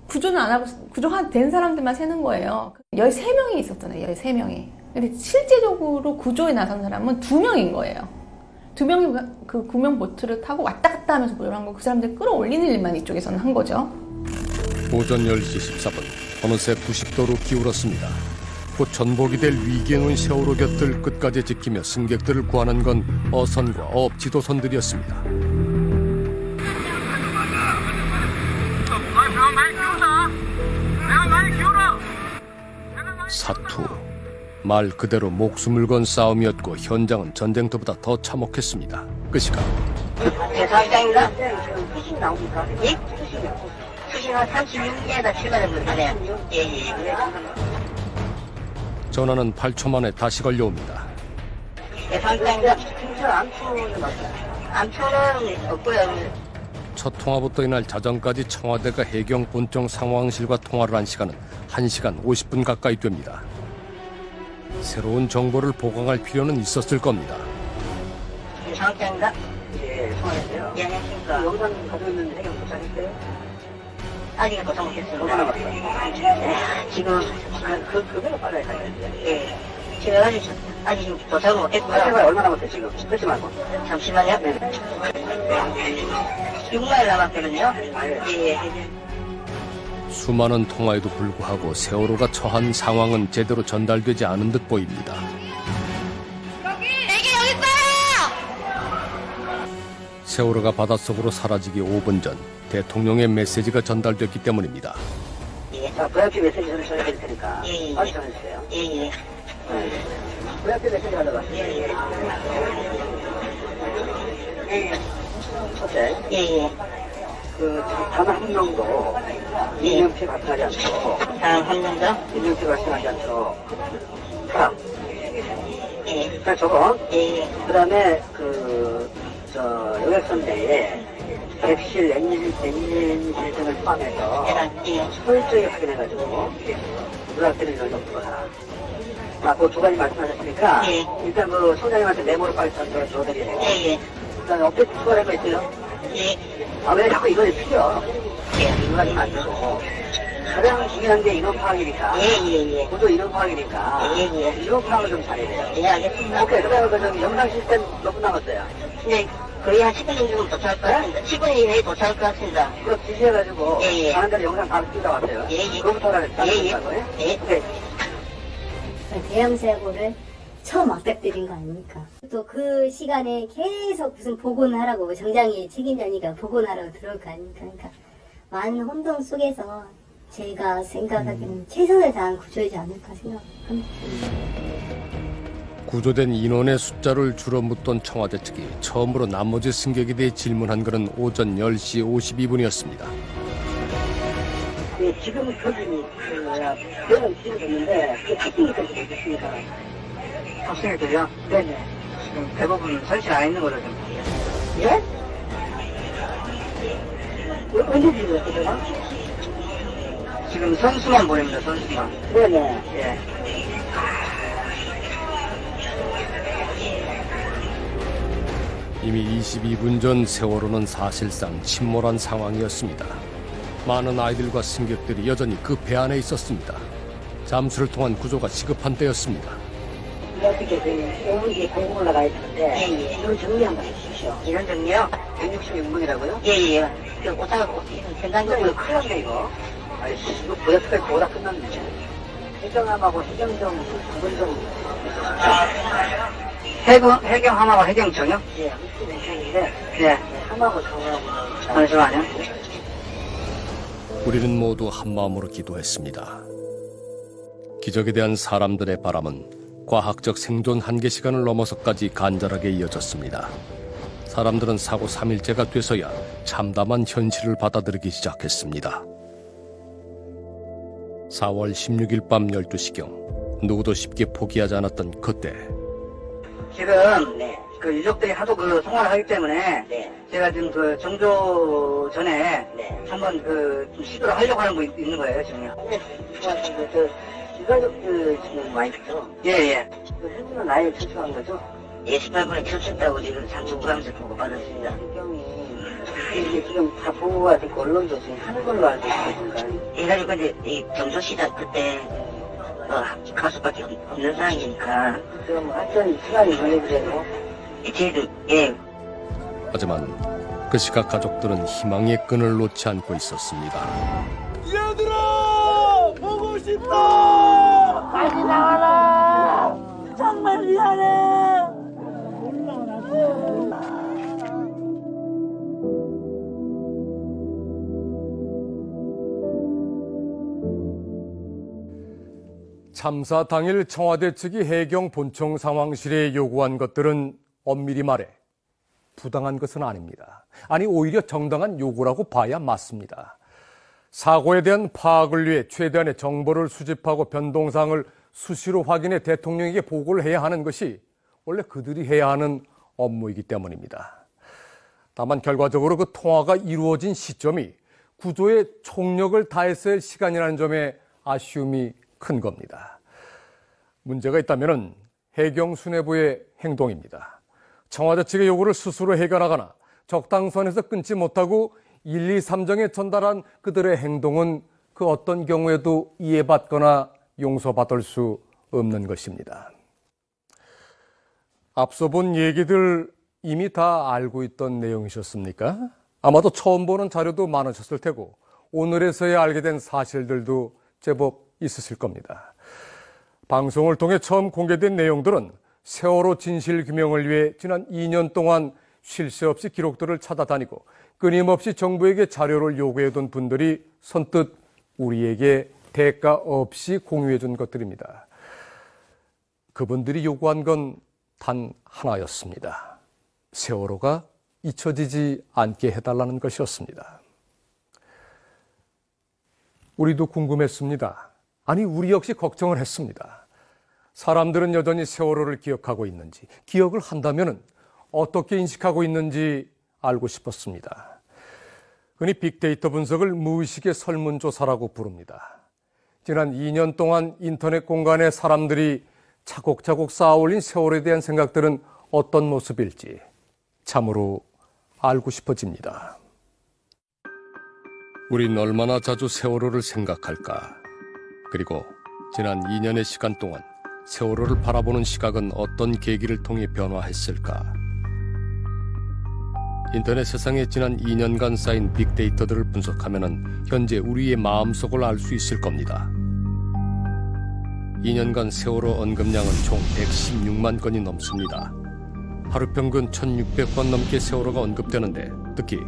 구조는 안 하고 구조된 사람들만 세는 거예요. 13명이 있었잖아요. 13명이. 근데 실제적으로 구조에 나선 사람은 2명인 거예요. 2명이 그 구명 보트를 타고 왔다 갔다 하면서 구조를 한 거, 그 사람들 끌어올리는 일만 이쪽에서는 한 거죠. 오전 10시 14분, 어느새 90도로 기울었습니다. 곧 전복이 될 위기에 놓인 세월호 곁을 끝까지 지키며 승객들을 구하는 건 어선과 어업 지도선들이었습니다. 사투. 말 그대로 목숨을 건 싸움이었고 현장은 전쟁터보다 더 참혹했습니다. 그 시각 대사장인가? 수신 나옵니까? 예? 수신 한 36에다 출발해버리네. 예. 전화는 8초 만에 다시 걸려옵니다. 대사장인가? 근처 암초는 없어요. 암초는 없고요. 첫 통화부터 이날 자정까지 청와대가 해경 본청 상황실과 통화를 한 시간은 1시간 50분 가까이 됩니다. 새로운 정보를 보강할 필요는 있었을 겁니다. 상장인가? 예, 통화했어요. 예, 안녕하십니까. 영상 가지고 있는 해경 도착했어요? 아직은 도착 못했어요. 얼마나 남았어요? 지금, 그거는 빨라야 가야겠어요. 예. 지금 아직 지금 도착을 못했고요. 얼마나 남았어요, 지금? 그렇지 말고. 잠시만요. 네. 6마일 남았거든요. 예. 수많은 통화에도 불구하고 세월호가 처한 상황은 제대로 전달되지 않은 듯 보입니다. 세월호가 바닷속으로 사라지기 5분 전 대통령의 메시지가 전달됐기 때문입니다. 자, VIP 메시지 좀 전해드릴 테니까 빨리 전해주세요. VIP 메시지 가져가. 첫째, 단 한 명도 인명피해 발생하지 않도록. 단 한 명도? 인명피해 발생하지 않도록. 자, 저거. 그 다음에 여객선 내에 객실, 엔진 등을 포함해서 효율적이 확인해가지고 누락들을 넣어라. 그 두 가지 말씀하셨으니까 일단 소장님한테 메모를 빨리 줘드리고 그다음에 업데이트 추가할 거 있어요? 왜 자꾸 이걸 필요? 누락이면 안 되고 가장 중요한 게 인원 파악이니까 구조 인원 파악이니까 인원 파악을 좀 잘해야 돼요. 알겠습니다. 오케이, 그 다음에 영상 시스템 몇 분 남았어요? 거의 한 10분 정도 도착할 것 같습니다. 10분 이내에 도착할 것 같습니다. 그거 지시해가지고 가는 데로 영상 바로 찍어 왔어요. 그거부터 따라가고요. 대형사고를 처음 맞닥뜨린 거 아닙니까? 또 그 시간에 계속 무슨 복원을 하라고 정장이 책임자니까 복원하라고 들어올 거 아닙니까? 그러니까 많은 혼동 속에서 제가 생각하기에는 최선을 다한 구조이지 않을까 생각합니다. 구조된 인원의 숫자를 줄어 묻던 청와대 측이 처음으로 나머지 승객에 대해 질문한 것은 오전 10시 52분이었습니다. 네, 지금 거기 병원 지어졌는데 탑승이 되지 않습니까? 탑승이 되죠? 네네. 지금 대부분 설치 안 있는 거로 좀. 예? 언제 지어졌어요? 지금 선수만 보냅니다, 선수만. 네네. 예. 이미 22분 전 세월호는 사실상 침몰한 상황이었습니다. 많은 아이들과 승객들이 여전히 그 배 안에 있었습니다. 잠수를 통한 구조가 시급한 때였습니다. 어떻게 5분 뒤에 공고 올라가야 되는데 이런 정리 한번 해주십시오. 이런 정리요? 166분이라고요? 예예. 그 오다가 현장적으로 큰일 났네 이거. 아이씨 이거 보약까지 보다 끝났네. 해경함하고 해경정 부분 좀 해경함하고 해경정요? 예, 무슨 해경인데 네, 함하고 정하고 잠시만요. 우리는 모두 한마음으로 기도했습니다. 기적에 대한 사람들의 바람은 과학적 생존 한계 시간을 넘어서까지 간절하게 이어졌습니다. 사람들은 사고 3일째가 돼서야 참담한 현실을 받아들이기 시작했습니다. 4월 16일 밤 12시경 누구도 쉽게 포기하지 않았던 그때 지금 그 유족들이 하도 그 통화를 하기 때문에 제가 지금 그 정조 전에 한번 좀 시도를 하려고 하는 거 있는 거예요 지금요. 유가족들 지금 많이 있죠? 예예. 그 현진은 나이를 추측한 거죠? 예, 18분에 추측했다고 지금 장충부감에서 보고받았습니다. 이게 지금 다 보고가 됐고 언론도 지금 하는 걸로 알고 있으니까. 그래가지고 이제 이 정조 시작 그때 갈 수밖에 없는 상황이니까. 그럼 하여튼 시간이 걸리더라도 저희도 예. 하지만 그 시각 가족들은 희망의 끈을 놓지 않고 있었습니다. 얘들아! 보고 싶다! 다시 나와라! 정말 미안해! 참사 당일 청와대 측이 해경 본청 상황실에 요구한 것들은 엄밀히 말해 부당한 것은 아닙니다. 아니 오히려 정당한 요구라고 봐야 맞습니다. 사고에 대한 파악을 위해 최대한의 정보를 수집하고 변동사항을 수시로 확인해 대통령에게 보고를 해야 하는 것이 원래 그들이 해야 하는 업무이기 때문입니다. 다만 결과적으로 그 통화가 이루어진 시점이 구조에 총력을 다했어야 할 시간이라는 점에 아쉬움이 큰 겁니다. 문제가 있다면 해경 수뇌부의 행동입니다. 청와대 측의 요구를 스스로 해결하거나 적당선에서 끊지 못하고 1, 2, 3정에 전달한 그들의 행동은 그 어떤 경우에도 이해받거나 용서받을 수 없는 것입니다. 앞서 본 얘기들 이미 다 알고 있던 내용이셨습니까? 아마도 처음 보는 자료도 많으셨을 테고 오늘에서야 알게 된 사실들도 제법 있으실 겁니다. 방송을 통해 처음 공개된 내용들은 세월호 진실규명을 위해 지난 2년 동안 쉴 새 없이 기록들을 찾아다니고 끊임없이 정부에게 자료를 요구해둔 분들이 선뜻 우리에게 대가 없이 공유해준 것들입니다. 그분들이 요구한 건 단 하나였습니다. 세월호가 잊혀지지 않게 해달라는 것이었습니다. 우리도 궁금했습니다. 아니, 우리 역시 걱정을 했습니다. 사람들은 여전히 세월호를 기억하고 있는지, 기억을 한다면 어떻게 인식하고 있는지 알고 싶었습니다. 흔히 빅데이터 분석을 무의식의 설문조사라고 부릅니다. 지난 2년 동안 인터넷 공간에 사람들이 차곡차곡 쌓아올린 세월에 대한 생각들은 어떤 모습일지 참으로 알고 싶어집니다. 우린 얼마나 자주 세월호를 생각할까? 그리고 지난 2년의 시간 동안 세월호를 바라보는 시각은 어떤 계기를 통해 변화했을까? 인터넷 세상에 지난 2년간 쌓인 빅데이터들을 분석하면 현재 우리의 마음속을 알 수 있을 겁니다. 2년간 세월호 언급량은 총 116만 건이 넘습니다. 하루 평균 1,600건 넘게 세월호가 언급되는데 특히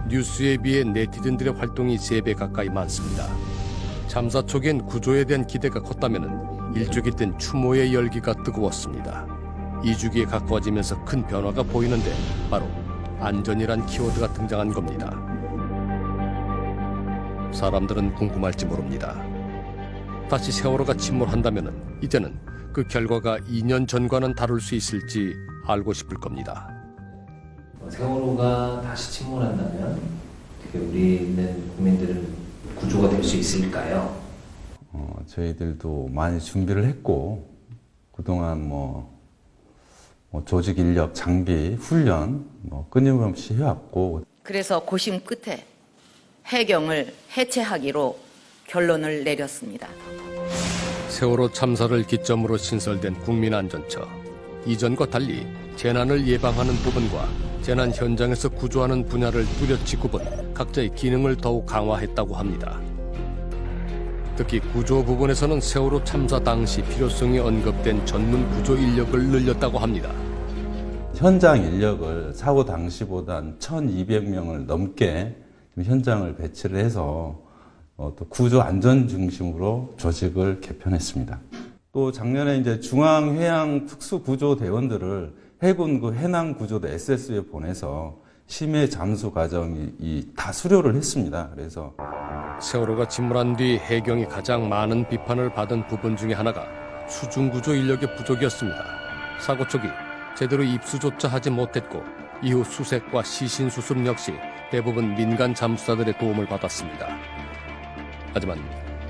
뉴스에 비해 네티즌들의 활동이 3배 가까이 많습니다. 참사 초기엔 구조에 대한 기대가 컸다면 일주기 땐 추모의 열기가 뜨거웠습니다. 2주기에 가까워지면서 큰 변화가 보이는데 바로 안전이란 키워드가 등장한 겁니다. 사람들은 궁금할지 모릅니다. 다시 세월호가 침몰한다면 이제는 그 결과가 2년 전과는 다를 수 있을지 알고 싶을 겁니다. 세월호가 다시 침몰한다면 어떻게 우리는 국민들은 구조가 될 수 있을까요? 저희들도 많이 준비를 했고 그동안 조직 인력, 장비, 훈련 끊임없이 해왔고 그래서 고심 끝에 해경을 해체하기로 결론을 내렸습니다. 세월호 참사를 기점으로 신설된 국민안전처. 이전과 달리 재난을 예방하는 부분과 재난 현장에서 구조하는 분야를 뚜렷이 구분, 각자의 기능을 더욱 강화했다고 합니다. 특히 구조 부분에서는 세월호 참사 당시 필요성이 언급된 전문 구조 인력을 늘렸다고 합니다. 현장 인력을 사고 당시보단 1,200명을 넘게 현장을 배치를 해서 또 구조 안전 중심으로 조직을 개편했습니다. 또 작년에 이제 중앙해양 특수구조대원들을 해군 그 해난구조대 SS에 보내서 심해 잠수 과정이 다 수료를 했습니다. 그래서 세월호가 침몰한 뒤 해경이 가장 많은 비판을 받은 부분 중에 하나가 수중구조 인력의 부족이었습니다. 사고 초기 제대로 입수조차 하지 못했고 이후 수색과 시신 수습 역시 대부분 민간 잠수사들의 도움을 받았습니다. 하지만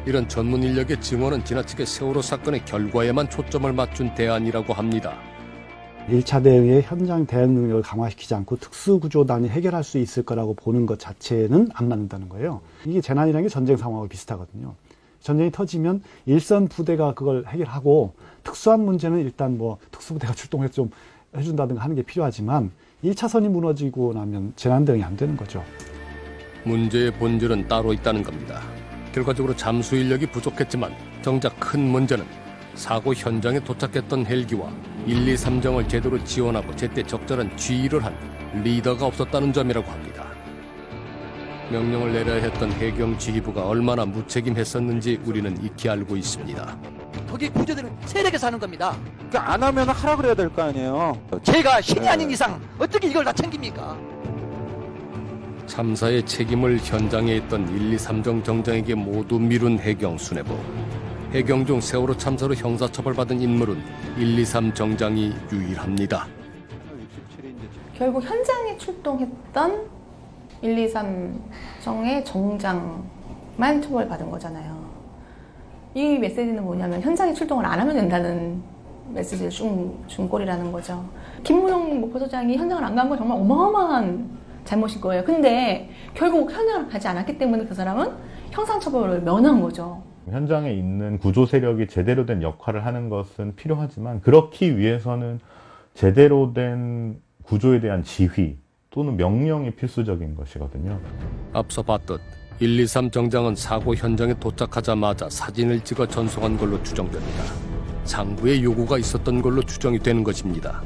이런 전문 인력의 증언은 지나치게 세월호 사건의 결과에만 초점을 맞춘 대안이라고 합니다. 1차 대응의 현장 대응 능력을 강화시키지 않고 특수구조단이 해결할 수 있을 거라고 보는 것 자체는 안 맞는다는 거예요. 이게 재난이라는 게 전쟁 상황하고 비슷하거든요. 전쟁이 터지면 일선 부대가 그걸 해결하고 특수한 문제는 일단 특수부대가 출동해서 좀 해준다든가 하는 게 필요하지만 1차선이 무너지고 나면 재난 대응이 안 되는 거죠. 문제의 본질은 따로 있다는 겁니다. 결과적으로 잠수 인력이 부족했지만 정작 큰 문제는 사고 현장에 도착했던 헬기와 1, 2, 3정을 제대로 지원하고 제때 적절한 지휘를 한 리더가 없었다는 점이라고 합니다. 명령을 내려야 했던 해경 지휘부가 얼마나 무책임했었는지 우리는 익히 알고 있습니다. 거기 구조대는 세력에서 하는 겁니다. 그러니까 안 하면 하라 그래야 될 거 아니에요. 제가 신이 아닌 이상 어떻게 이걸 다 챙깁니까? 참사의 책임을 현장에 있던 1, 2, 3정 정장에게 모두 미룬 해경 수뇌부. 해경 중 세월호 참사로 형사처벌받은 인물은 1, 2, 3 정장이 유일합니다. 결국 현장에 출동했던 1, 2, 3정의 정장만 처벌받은 거잖아요. 이 메시지는 뭐냐면 현장에 출동을 안 하면 된다는 메시지를 준 꼴이라는 거죠. 김무용 목포소장이 현장을 안 간 건 정말 어마어마한 잘못인 거예요. 근데 결국 현장을 가지 않았기 때문에 그 사람은 형사처벌을 면한 거죠. 현장에 있는 구조 세력이 제대로 된 역할을 하는 것은 필요하지만 그렇기 위해서는 제대로 된 구조에 대한 지휘 또는 명령이 필수적인 것이거든요. 앞서 봤듯 123 정장은 사고 현장에 도착하자마자 사진을 찍어 전송한 걸로 추정됩니다. 상부의 요구가 있었던 걸로 추정이 되는 것입니다.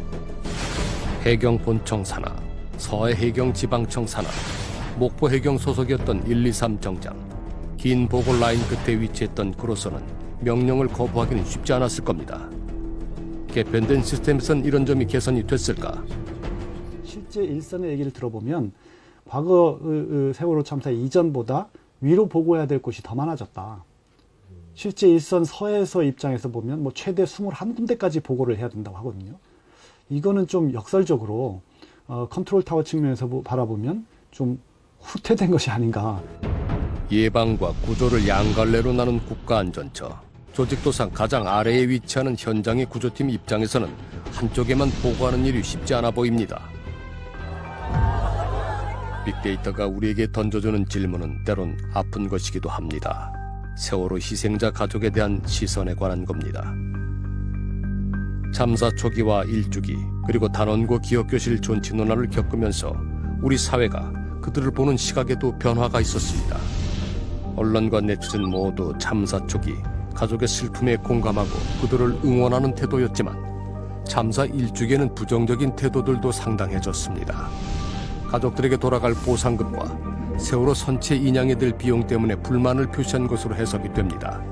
해경본청 산하, 서해해경지방청 산하, 목포해경 소속이었던 123 정장. 긴 보고 라인 끝에 위치했던 그로서는 명령을 거부하기는 쉽지 않았을 겁니다. 개편된 시스템에선 이런 점이 개선이 됐을까? 실제 일선의 얘기를 들어보면 과거 세월호 참사 이전보다 위로 보고해야 될 곳이 더 많아졌다. 실제 일선 서해서 입장에서 보면 뭐 최대 21군데까지 보고를 해야 된다고 하거든요. 이거는 좀 역설적으로 컨트롤 타워 측면에서 바라보면 좀 후퇴된 것이 아닌가. 예방과 구조를 양갈래로 나눈 국가안전처. 조직도상 가장 아래에 위치하는 현장의 구조팀 입장에서는 한쪽에만 보고하는 일이 쉽지 않아 보입니다. 빅데이터가 우리에게 던져주는 질문은 때론 아픈 것이기도 합니다. 세월호 희생자 가족에 대한 시선에 관한 겁니다. 참사 초기와 일주기, 그리고 단원고 기억교실 존치 논란을 겪으면서 우리 사회가 그들을 보는 시각에도 변화가 있었습니다. 언론과 네티즌 모두 참사 초기 가족의 슬픔에 공감하고 그들을 응원하는 태도였지만 참사 일주기에는 부정적인 태도들도 상당해졌습니다. 가족들에게 돌아갈 보상금과 세월호 선체 인양에 들 비용 때문에 불만을 표시한 것으로 해석이 됩니다.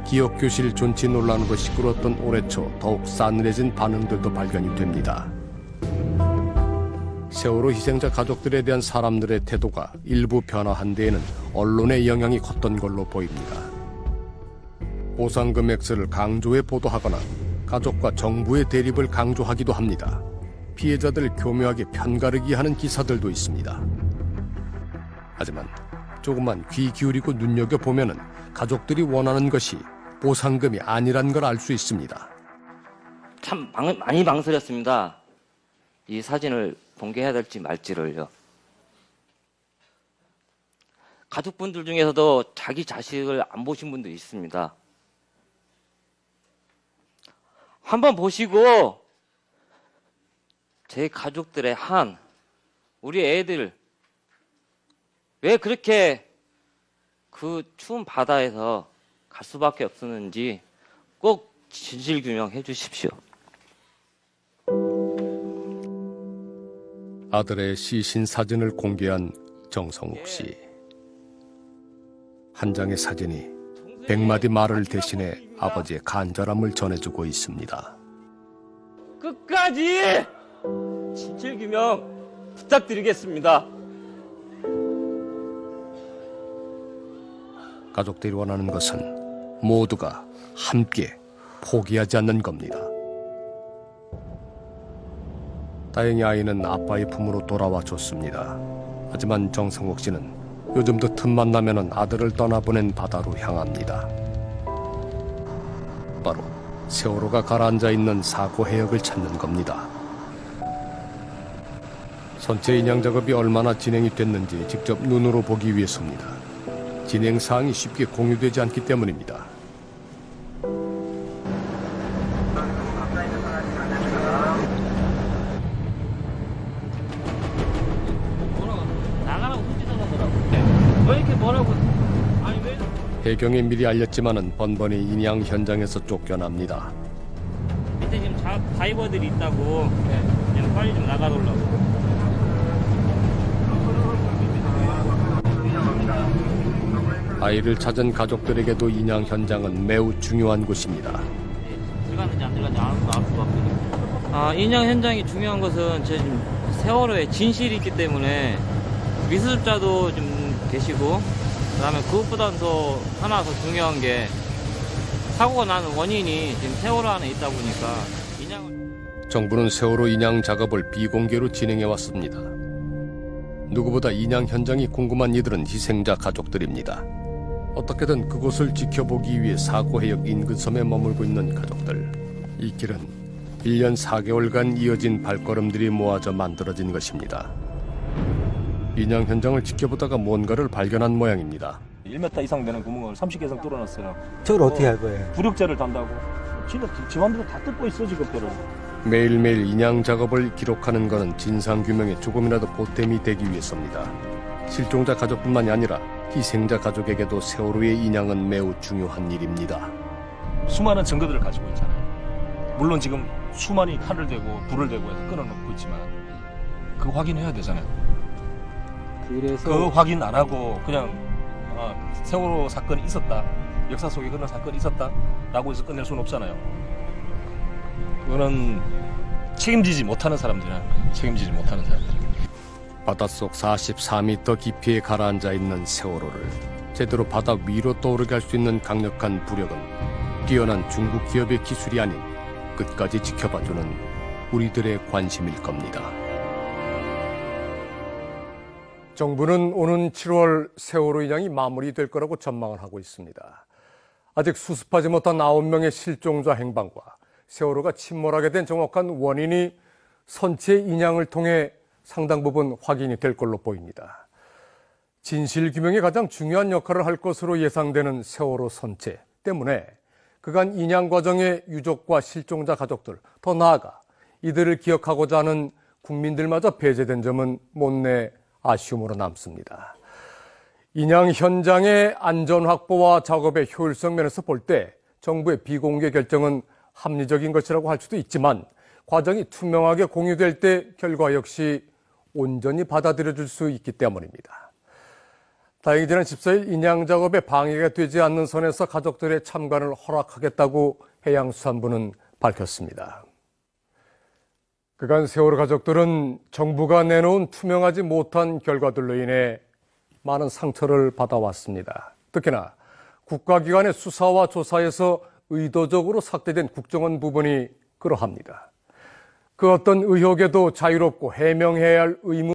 기억교실 존치 논란으로 시끄러웠던 올해 초 더욱 싸늘해진 반응들도 발견이 됩니다. 세월호 희생자 가족들에 대한 사람들의 태도가 일부 변화한 데에는 언론의 영향이 컸던 걸로 보입니다. 보상금 액수를 강조해 보도하거나 가족과 정부의 대립을 강조하기도 합니다. 피해자들을 교묘하게 편가르기 하는 기사들도 있습니다. 하지만 조금만 귀 기울이고 눈여겨보면 가족들이 원하는 것이 보상금이 아니란 걸 알 수 있습니다. 참 많이 망설였습니다. 이 사진을 공개해야 될지 말지를요. 가족분들 중에서도 자기 자식을 안 보신 분도 있습니다. 한번 보시고 제 가족들의 한, 우리 애들 왜 그렇게 그 추운 바다에서 갈 수밖에 없었는지 꼭 진실 규명해 주십시오. 아들의 시신 사진을 공개한 정성욱 씨. 한 장의 사진이 100마디 말을 대신해 아버지의 간절함을 전해주고 있습니다. 끝까지 진실 규명 부탁드리겠습니다. 가족들이 원하는 것은 모두가 함께 포기하지 않는 겁니다. 다행히 아이는 아빠의 품으로 돌아와 줬습니다. 하지만 정성욱 씨는 요즘도 틈만 나면은 아들을 떠나보낸 바다로 향합니다. 바로 세월호가 가라앉아 있는 사고 해역을 찾는 겁니다. 선체 인양 작업이 얼마나 진행이 됐는지 직접 눈으로 보기 위해서입니다. 진행 사항이 쉽게 공유되지 않기 때문입니다. 나가라고 후지더라고요. 왜 이렇게 뭐라고? 아니 왜? 해경에 미리 알렸지만은 번번이 인양 현장에서 쫓겨납니다. 밑에 지금 다이버들이 있다고. 지금 빨리 좀 나가달라고. 아이를 찾은 가족들에게도 인양 현장은 매우 중요한 곳입니다. 들어갔는지 안 들어갔는지 알 수가 없거든요. 인양 현장이 중요한 것은 제 지금 세월호에 진실이 있기 때문에 미수습자도 좀 계시고, 그다음에 그것보다는 더 하나 더 중요한 게 사고가 나는 원인이 지금 세월호 안에 있다 보니까 인양을. 정부는 세월호 인양 작업을 비공개로 진행해 왔습니다. 누구보다 인양 현장이 궁금한 이들은 희생자 가족들입니다. 어떻게든 그곳을 지켜보기 위해 사고 해역 인근 섬에 머물고 있는 가족들. 이 길은 1년 4개월간 이어진 발걸음들이 모아져 만들어진 것입니다. 인양 현장을 지켜보다가 뭔가를 발견한 모양입니다. 1m 이상 되는 구멍을 30개 이상 뚫어놨어요. 저걸 어떻게 할 거예요? 부력제를 단다고. 집안들도 다 뜯고 있어 지금 뼈를. 매일매일 인양 작업을 기록하는 것은 진상규명에 조금이라도 보탬이 되기 위해서입니다. 실종자 가족뿐만이 아니라 희생자 가족에게도 세월호의 인양은 매우 중요한 일입니다. 수많은 증거들을 가지고 있잖아요. 물론 지금 수많이 칼을 대고 불을 대고 해서 끊어놓고 있지만 그 확인해야 되잖아요. 그래서 그 확인 안 하고 그냥 세월호 사건이 있었다, 역사 속에 그런 사건이 있었다라고 해서 끝낼 수는 없잖아요. 그거는 책임지지 못하는 사람들이야. 책임지지 못하는 사람들. 바닷속 44m 깊이에 가라앉아 있는 세월호를 제대로 바다 위로 떠오르게 할 수 있는 강력한 부력은 뛰어난 중국 기업의 기술이 아닌 끝까지 지켜봐주는 우리들의 관심일 겁니다. 정부는 오는 7월 세월호 인양이 마무리될 거라고 전망을 하고 있습니다. 아직 수습하지 못한 9명의 실종자 행방과 세월호가 침몰하게 된 정확한 원인이 선체 인양을 통해 상당 부분 확인이 될 걸로 보입니다. 진실규명에 가장 중요한 역할을 할 것으로 예상되는 세월호 선체 때문에 그간 인양 과정의 유족과 실종자 가족들, 더 나아가 이들을 기억하고자 하는 국민들마저 배제된 점은 못내 아쉬움으로 남습니다. 인양 현장의 안전 확보와 작업의 효율성 면에서 볼 때 정부의 비공개 결정은 합리적인 것이라고 할 수도 있지만 과정이 투명하게 공유될 때 결과 역시 온전히 받아들여질 수 있기 때문입니다. 다행히 지난 14일 인양 작업에 방해가 되지 않는 선에서 가족들의 참관을 허락하겠다고 해양수산부는 밝혔습니다. 그간 세월호 가족들은 정부가 내놓은 투명하지 못한 결과들로 인해 많은 상처를 받아왔습니다. 특히나 국가기관의 수사와 조사에서 의도적으로 삭제된 국정원 부분이 그러합니다. 그 어떤 의혹에도 자유롭고 해명해야 할 의무